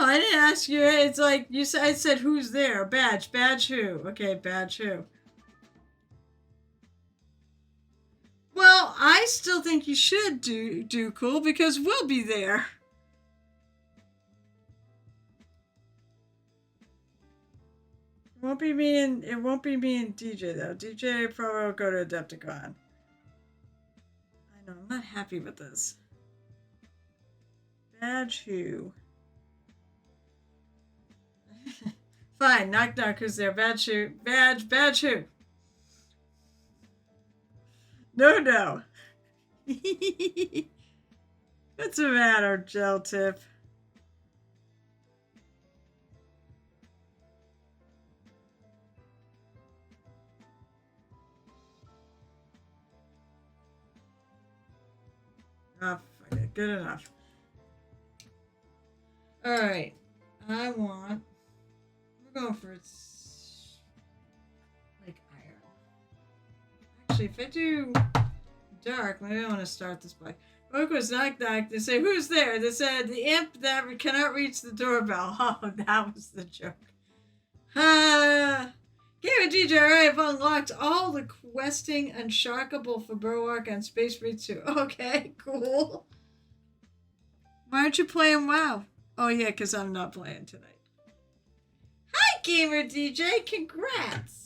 S1: I didn't ask you. It's like you said. I said, "Who's there?" Badge. Badge who? Okay, badge who? Well, I still think you should do cool because we'll be there. It won't be me and DJ though. DJ probably will go to Adepticon. I know. I'm not happy with this. Badge who? Fine. Knock knock. Who's there? Badge who? Badge who? No no. What's the matter, gel tip? Enough. Okay, good enough. Alright. We're going for like iron. Actually, if I do dark, maybe I want to start this by. Book was knock knock. They say, "Who's there?" They said, "The imp that cannot reach the doorbell." Oh, that was the joke. Game of DJ, alright, I've unlocked all the questing unsharkable for Burwalk and Space Marine 2. Okay, cool. Why aren't you playing WoW? Oh yeah, because I'm not playing tonight. Hi, Gamer DJ, congrats!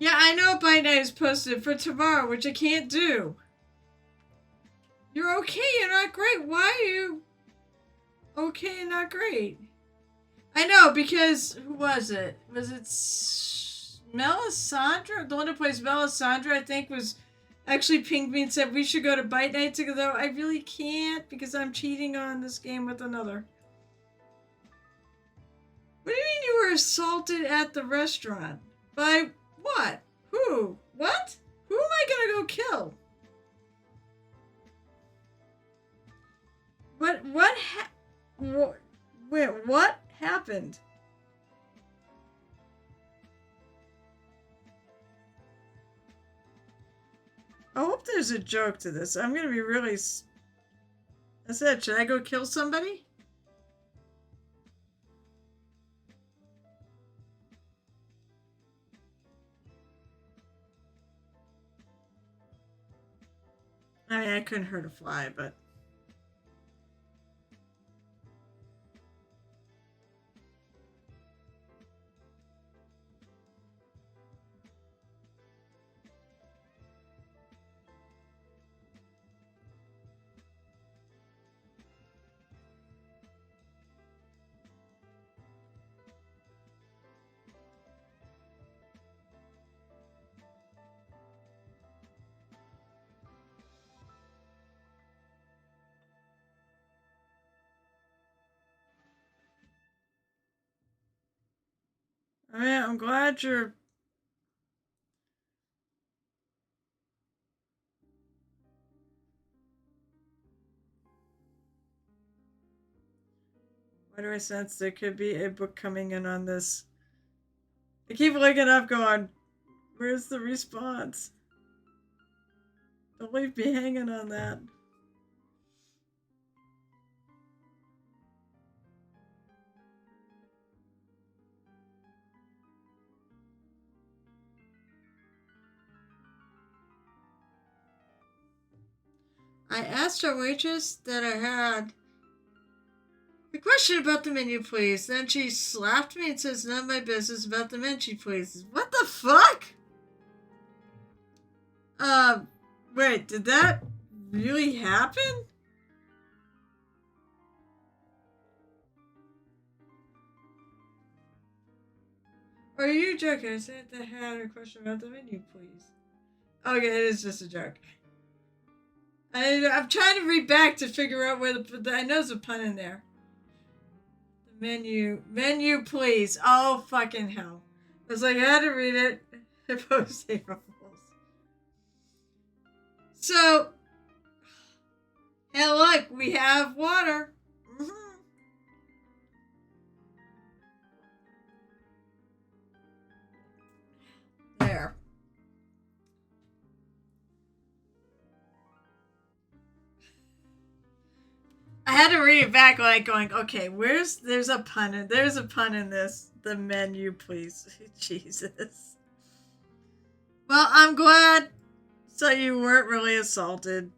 S1: Yeah, I know Bite Night is posted for tomorrow, which I can't do. You're okay, you're not great. Why are you okay and not great? I know, because who was it? Was it Melisandre? The one who plays Melisandre, I think, was actually pinged me and said we should go to Bite Night together. I really can't because I'm cheating on this game with another. What do you mean you were assaulted at the restaurant? By what? Who? What? Who am I gonna go kill? Wait, what happened? I hope there's a joke to this. I'm gonna be really... That's it. Should I go kill somebody? I mean, I couldn't hurt a fly, but... I mean, I'm glad you're... Why do I sense there could be a book coming in on this? I keep looking up going, where's the response? Don't leave me hanging on that. I asked our waitress that I had a question about the menu, please. Then she slapped me and says, "None of my business about the menu, please." What the fuck? Wait, did that really happen? Are you joking? I said the had a question about the menu, please. Okay, it is just a joke. I'm trying to read back to figure out where I know there's a pun in there. The menu, please. Oh fucking hell! I was like, I had to read it. Post rules. So, hey, look, we have water. Mm-hmm. There. I had to read it back, like going, okay, there's a pun in this. The menu, please. Jesus. Well, I'm glad. So you weren't really assaulted.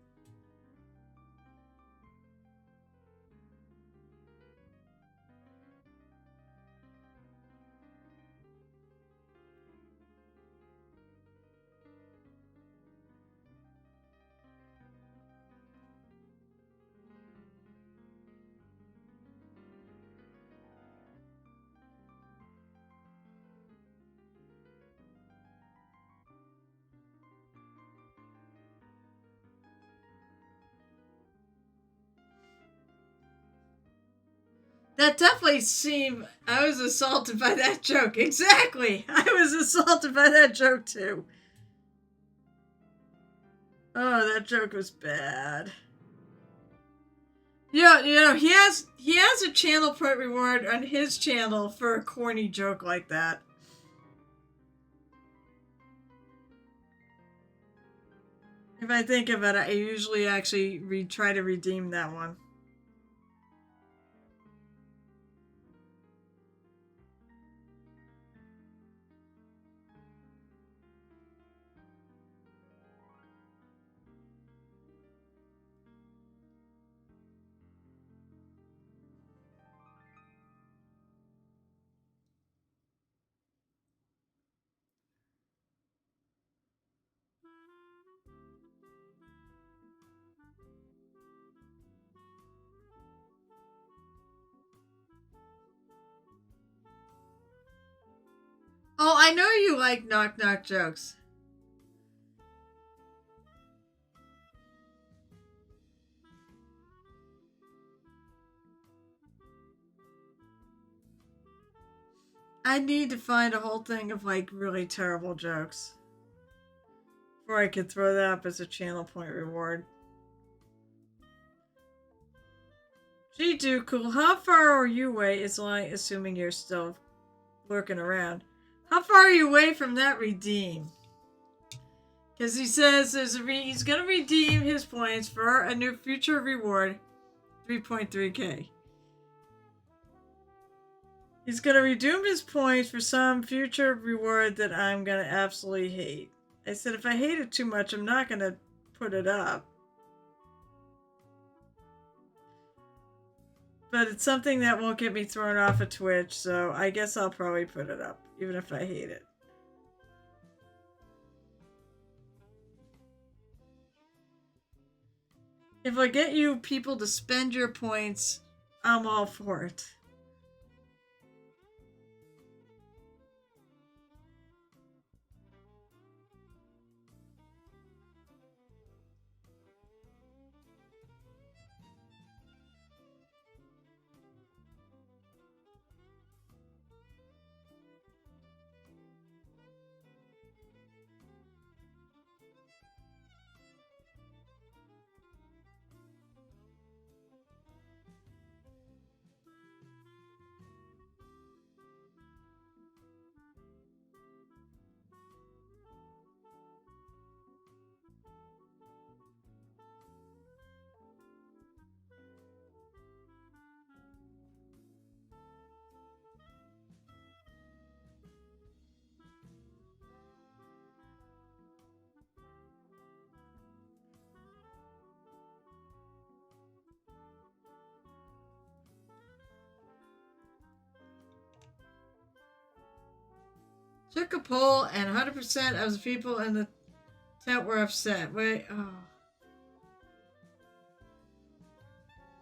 S1: That definitely seemed. I was assaulted by that joke. Exactly. I was assaulted by that joke too. Oh, that joke was bad. Yeah, he has a channel point reward on his channel for a corny joke like that. If I think of it, I usually actually try to redeem that one. Oh, I know you like knock knock jokes. I need to find a whole thing of like really terrible jokes before I could throw that up as a channel point reward. Gee, do cool. How far are you away? It's like assuming you're still lurking around. How far are you away from that redeem? Because he says he's going to redeem his points for a new future reward, 3.3k. He's going to redeem his points for some future reward that I'm going to absolutely hate. I said if I hate it too much, I'm not going to put it up. But it's something that won't get me thrown off of Twitch, so I guess I'll probably put it up, even if I hate it. If I get you people to spend your points, I'm all for it. Took a poll and 100% of the people in the tent were upset. Wait, oh.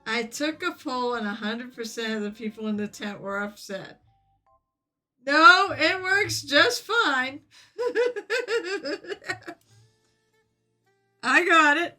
S1: I took a poll and 100% of the people in the tent were upset. No, it works just fine. I got it.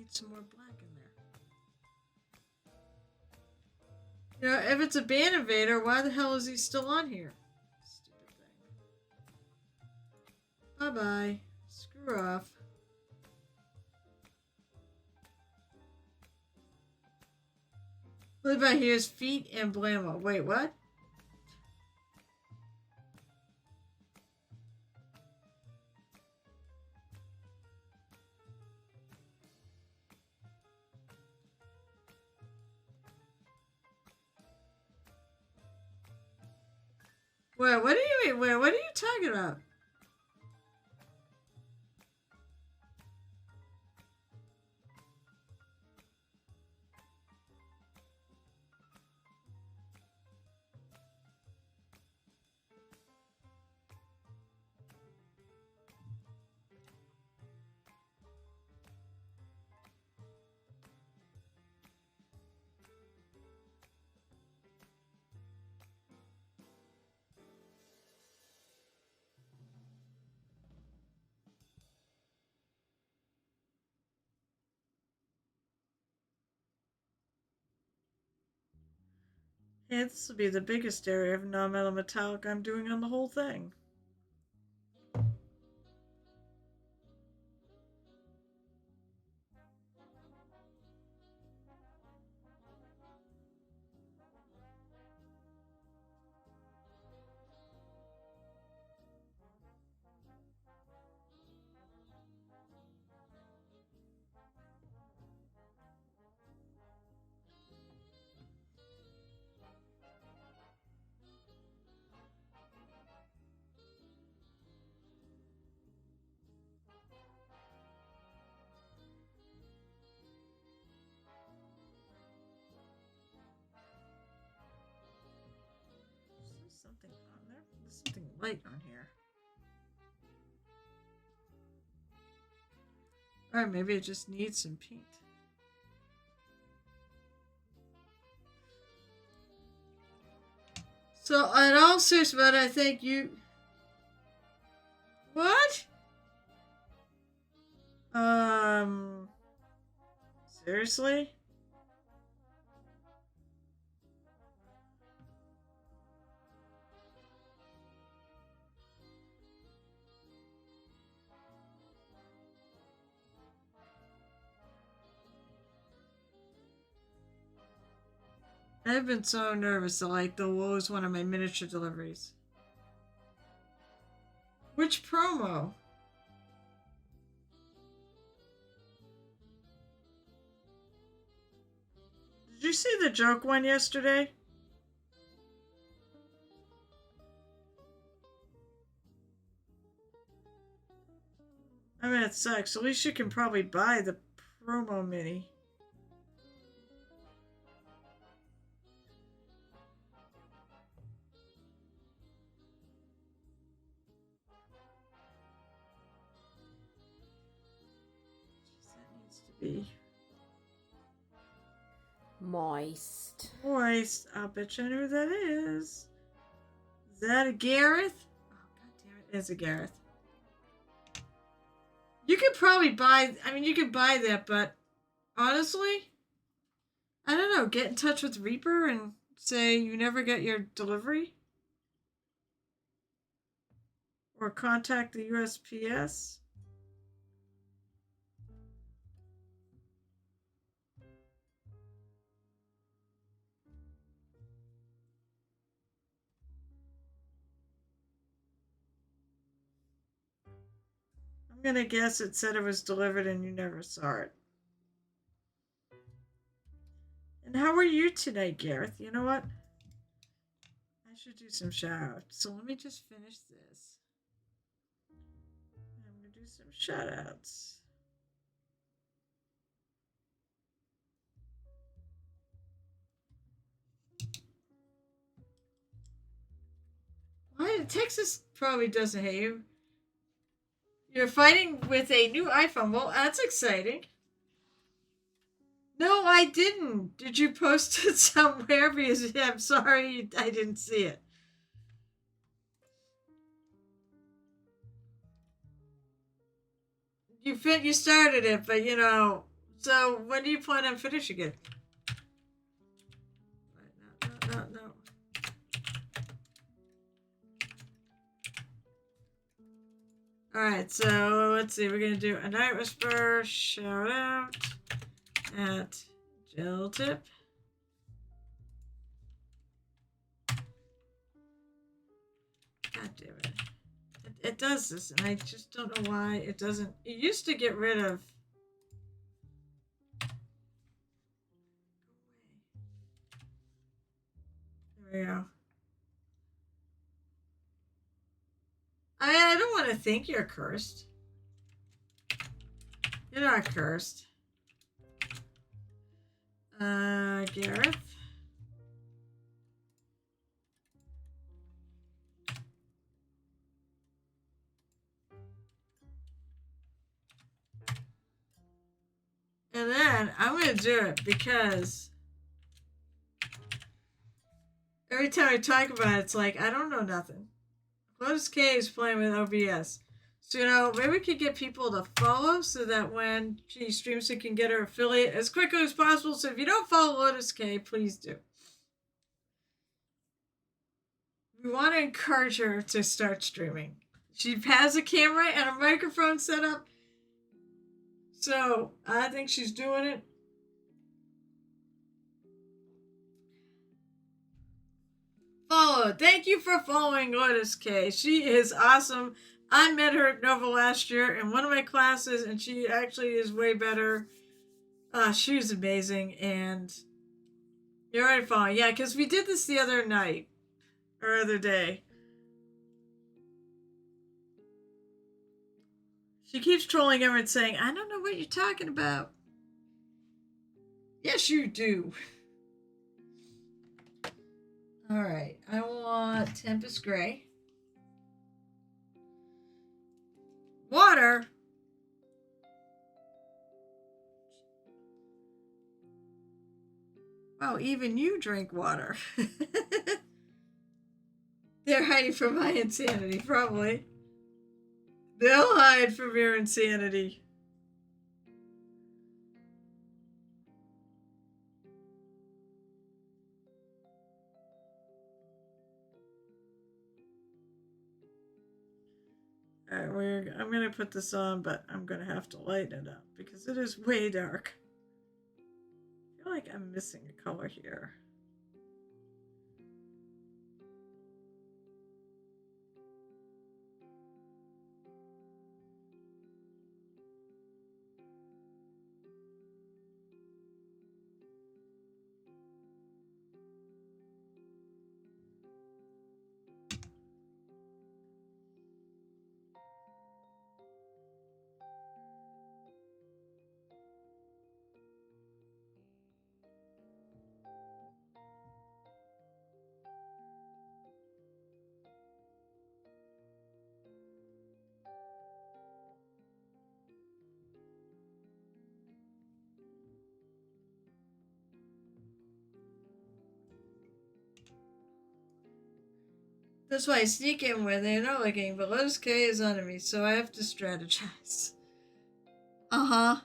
S1: need some more black in there. You know, if it's a band invader, why the hell is he still on here? Stupid thing. Bye-bye. Screw off. What about here's feet and blammo? Wait, what? Wait, what do you mean? Wait, what are you talking about? Yeah, this will be the biggest area of non-metal metallic I'm doing on the whole thing. There's something on there. There's something light on here. Or maybe it just needs some paint. So, in all seriousness, but I think you... What? Seriously? I've been so nervous that, like, they'll lose one of my miniature deliveries. Which promo? Did you see the joke one yesterday? I mean, it sucks. At least you can probably buy the promo mini. That needs to be
S2: moist.
S1: Moist. I'll bet you know who that is. Is that a Gareth? Oh, god damn it. It's a Gareth. You could probably buy, I mean, you could buy that, but honestly, I don't know. Get in touch with Reaper and say you never get your delivery. Or contact the USPS. I'm gonna guess it said it was delivered and you never saw it. And how are you today, Gareth? You know what? I should do some shout outs. So let me just finish this. I'm gonna do some shout outs. Why? Texas probably doesn't hate you. You're fighting with a new iPhone. Well, that's exciting. No, I didn't. Did you post it somewhere? Because I'm sorry, I didn't see it. You started it, but you know, So when do you plan on finishing it? No. Alright, so let's see. We're going to do a Night Whisper shout out at Jill Tip. God damn it. It does this, and I just don't know why it doesn't. It used to get rid of. There we go. I don't want to think you're cursed. You're not cursed. Gareth. And then I'm going to do it because every time I talk about it, it's like, I don't know nothing. Lotus K is playing with OBS. So, maybe we could get people to follow so that when she streams, it can get her affiliate as quickly as possible. So if you don't follow Lotus K, please do. We want to encourage her to start streaming. She has a camera and a microphone set up. So I think she's doing it. Follow. Thank you for following Lotus K. She is awesome. I met her at Nova last year in one of my classes, and she actually is way better. She was amazing, and you're already following. Yeah, because we did this the other night, or other day. She keeps trolling everyone saying, I don't know what you're talking about. Yes, you do. Alright, I want Tempest Gray. Water? Wow, even you drink water. They're hiding from my insanity, probably. They'll hide from your insanity. Alright, I'm going to put this on, but I'm going to have to lighten it up because it is way dark. I feel like I'm missing a color here. That's why I sneak in when they're not looking, but Lotus K is under me, so I have to strategize. Uh-huh.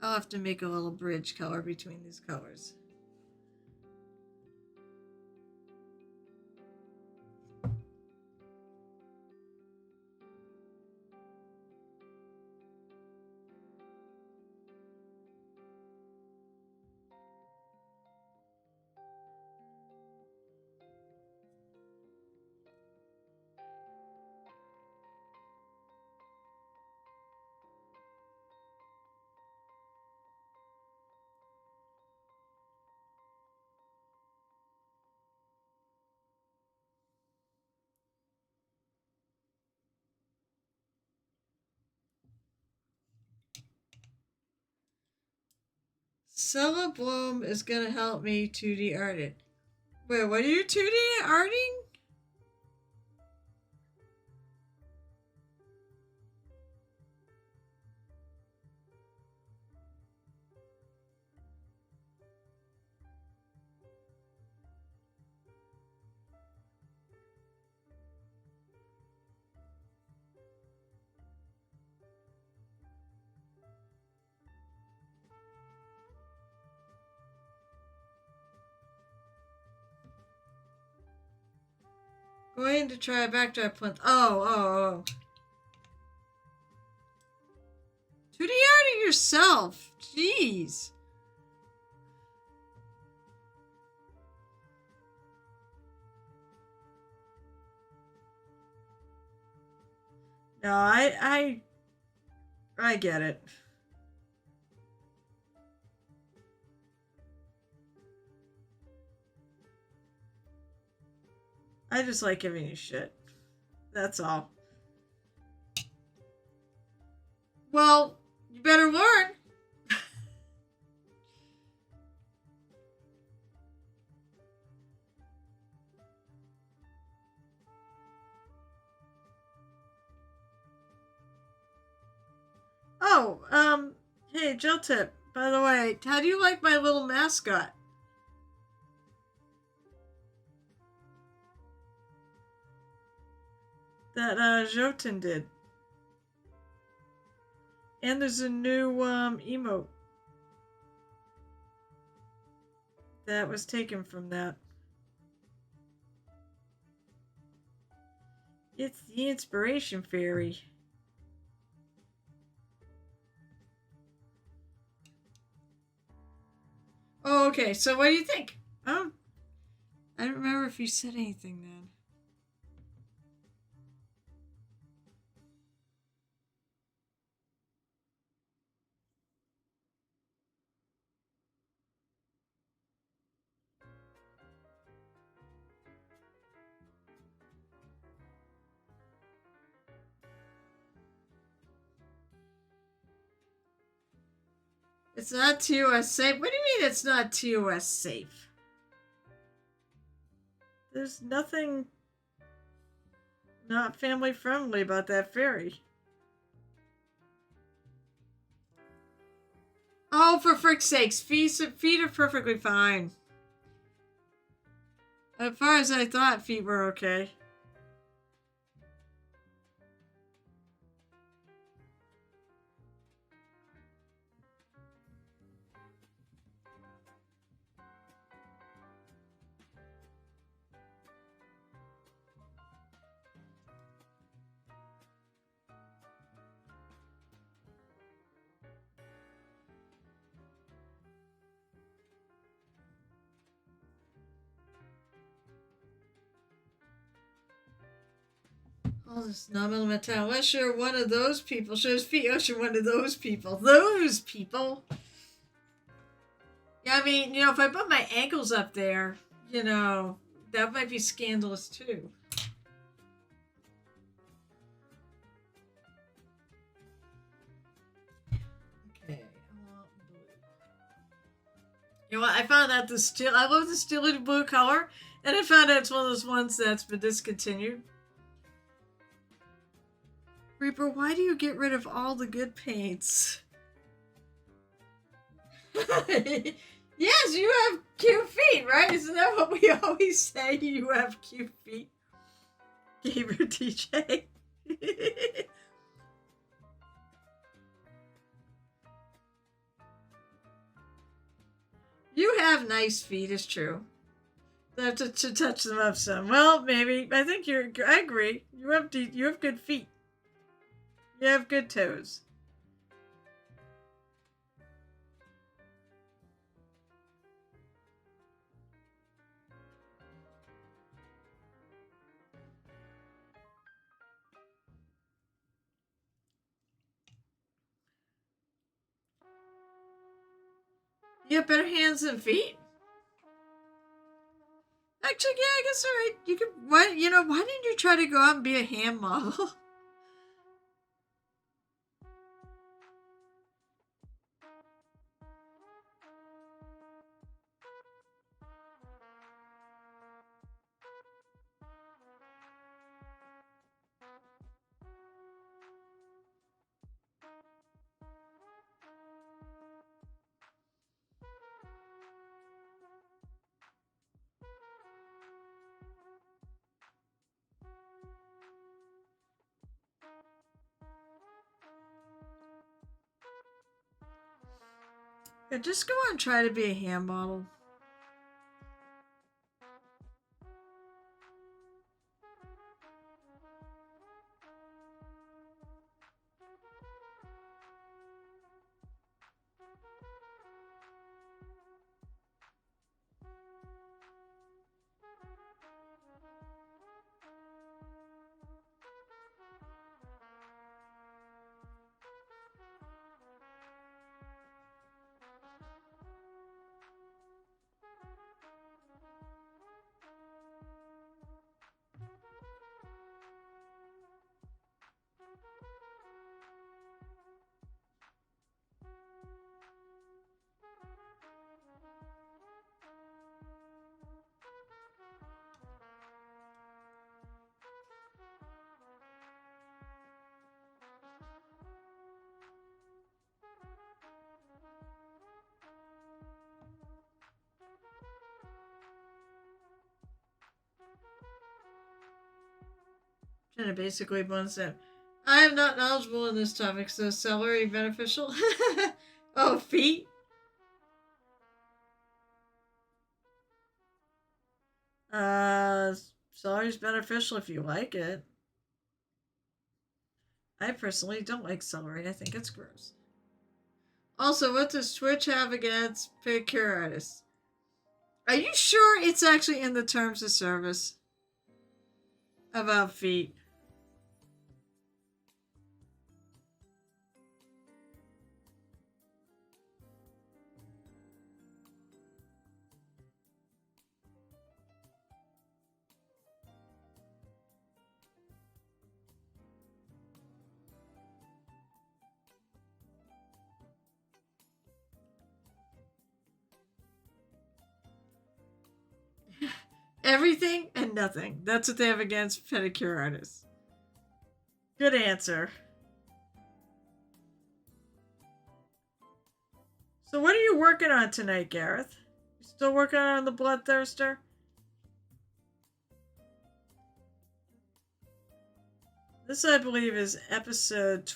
S1: I'll have to make a little bridge color between these colors. Priscilla Bloom is gonna help me 2D art it. Wait, what are you 2D arting? Going to try a backdrop plinth. Oh. 2D arting yourself. Jeez. No, I get it. I just like giving you shit. That's all. Well, you better learn. Oh, hey, Jill Tip. By the way, how do you like my little mascot? That Jotun did. And there's a new emote that was taken from that. It's the Inspiration Fairy. Oh, okay. So what do you think? Oh, I don't remember if you said anything then. It's not TOS safe. What do you mean it's not TOS safe? There's nothing not family friendly about that fairy. Oh, for frick's sakes, feet are perfectly fine. As far as I thought, feet were okay. Oh, this not element time. Unless you're one of those people. Shows feet. Oh, you're one of those people. Those people. Yeah, I mean, if I put my ankles up there, that might be scandalous too. Okay, I want blue. You know what? I found out I love the steel blue color, and I found out it's one of those ones that's been discontinued. Reaper, why do you get rid of all the good paints? Yes, you have cute feet, right? Isn't that what we always say? You have cute feet. Gamer DJ. You have nice feet, it's true. I have to touch them up some. Well, maybe. I think I agree. You have good feet. You have good toes. You have better hands than feet? Actually, yeah, I guess all right. You could. Why didn't you try to go out and be a hand model? Yeah, just go on and try to be a hand model. Jenna basically wants that. I am not knowledgeable in this topic, so celery beneficial? Oh, feet? Uh, Celery's beneficial if you like it. I personally don't like celery. I think it's gross. Also, what does Twitch have against pedicure artists? Are you sure it's actually in the terms of service about feet? Everything and nothing. That's what they have against pedicure artists. Good answer. So, what are you working on tonight, Gareth? You still working on the Bloodthirster? This, I believe, is episode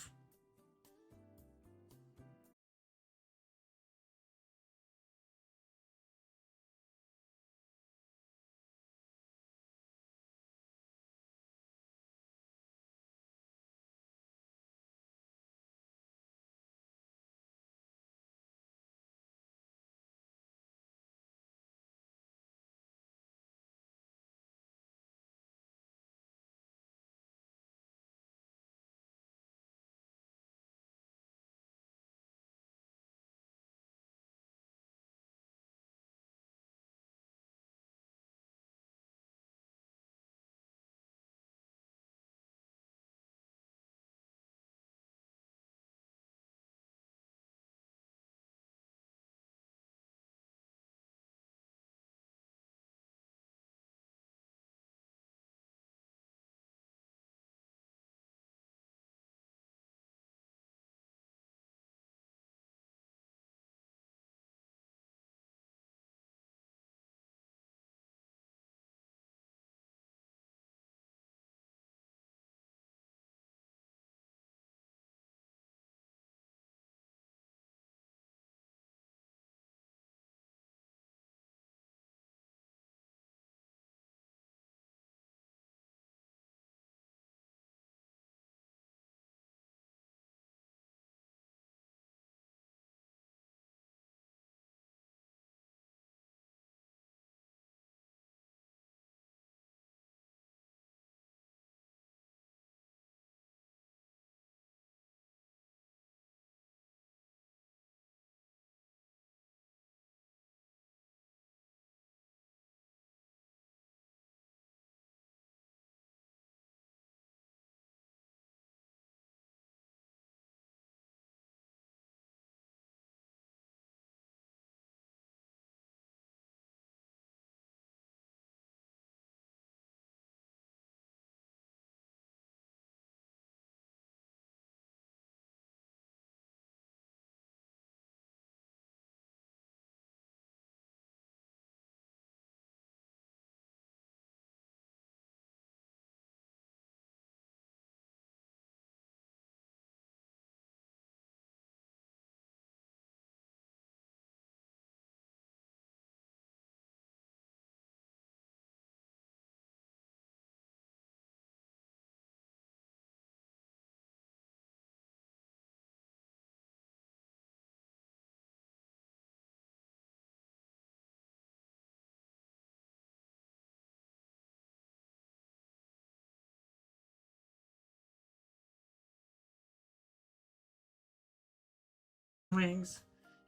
S1: wings.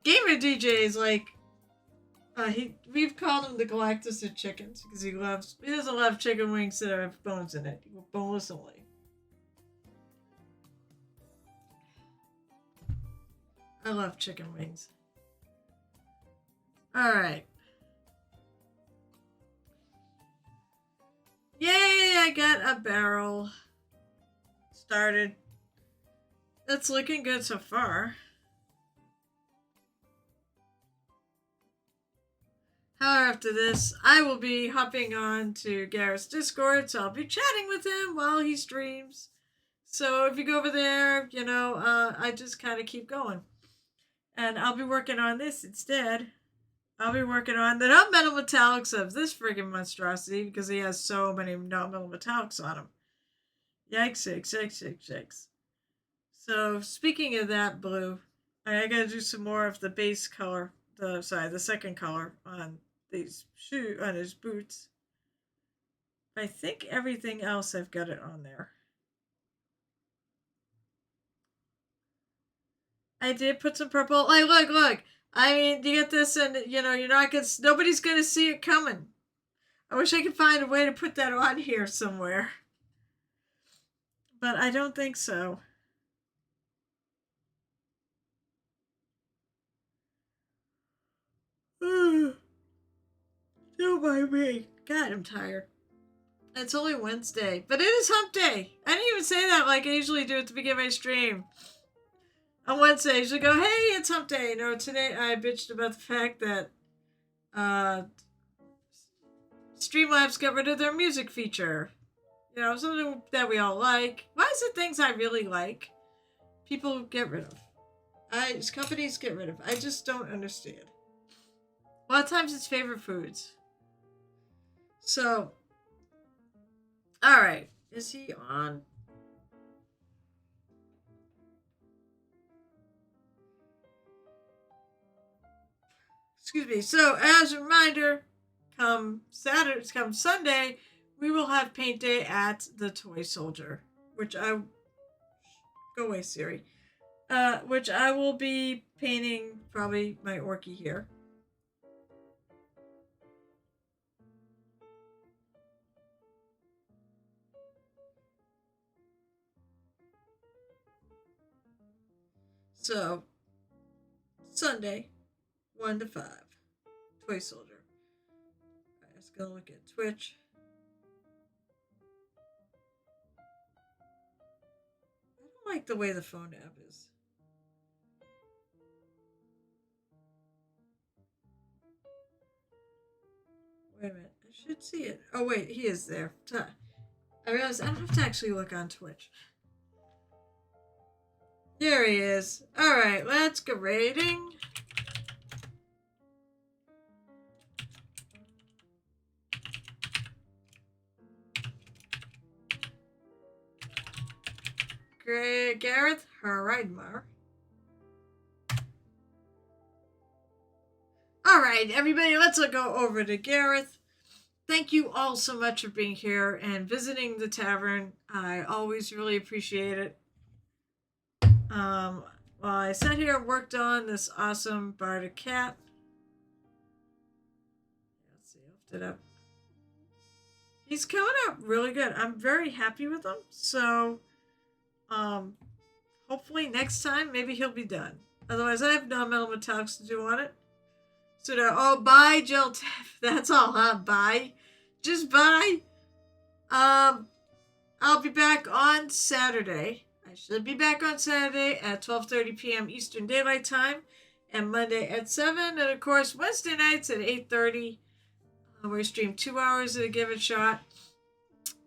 S1: Gamer DJ is like, we've called him the Galactus of chickens because he doesn't love chicken wings that have bones in it. Boneless only. I love chicken wings. Alright. Yay, I got a barrel started. It's looking good so far. However, after this, I will be hopping on to Garrett's Discord, so I'll be chatting with him while he streams. So if you go over there, I just kind of keep going. And I'll be working on this instead. I'll be working on the non-metal metallics of this friggin' monstrosity because he has so many non-metal metallics on him. Yikes. So, speaking of that blue, I gotta do some more of the base color, the second color on his boots. I think everything else I've got it on there. I did put some purple. Like, look. I mean, you get this and, nobody's gonna see it coming. I wish I could find a way to put that on here somewhere. But I don't think so. Don't mind me. God, I'm tired. It's only Wednesday, but it is hump day. I didn't even say that like I usually do at the beginning of my stream. On Wednesday, I usually go, hey, it's hump day. No, today I bitched about the fact that Streamlabs got rid of their music feature. Something that we all like. Why is it things I really like, people get rid of? Companies get rid of. I just don't understand. A lot of times it's favorite foods. So, alright. Is he on? Excuse me. So, as a reminder, come Sunday, we will have paint day at the Toy Soldier, go away, Siri. Which I will be painting probably my Orky here. So, Sunday, 1 to 5, Toy Soldier. Alright, let's go look at Twitch. I don't like the way the phone app is. Wait a minute, I should see it. Oh wait, he is there. I realized I don't have to actually look on Twitch. There he is. Alright, let's go rating. Gareth Heridmar. Alright, everybody, let's go over to Gareth. Thank you all so much for being here and visiting the tavern. I always really appreciate it. While I sat here and worked on this awesome Bardic cat. Let's see, lift it up. He's coming up really good. I'm very happy with him. So, hopefully next time, maybe he'll be done. Otherwise, I have non-metal metallics to do on it. So, bye, Jill Tiff. That's all, huh? Bye. Just bye. I'll be back on Saturday. I should be back on Saturday at 12:30 p.m. Eastern Daylight Time, and Monday at 7, and of course Wednesday nights at 8:30. We stream 2 hours of Give It Shot.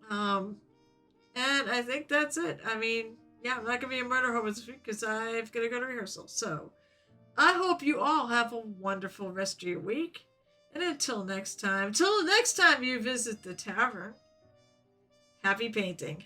S1: And I think that's it. I mean, yeah, I'm not gonna be a murder hobo this week because I've got to go to rehearsal. So I hope you all have a wonderful rest of your week. And until the next time you visit the tavern, happy painting.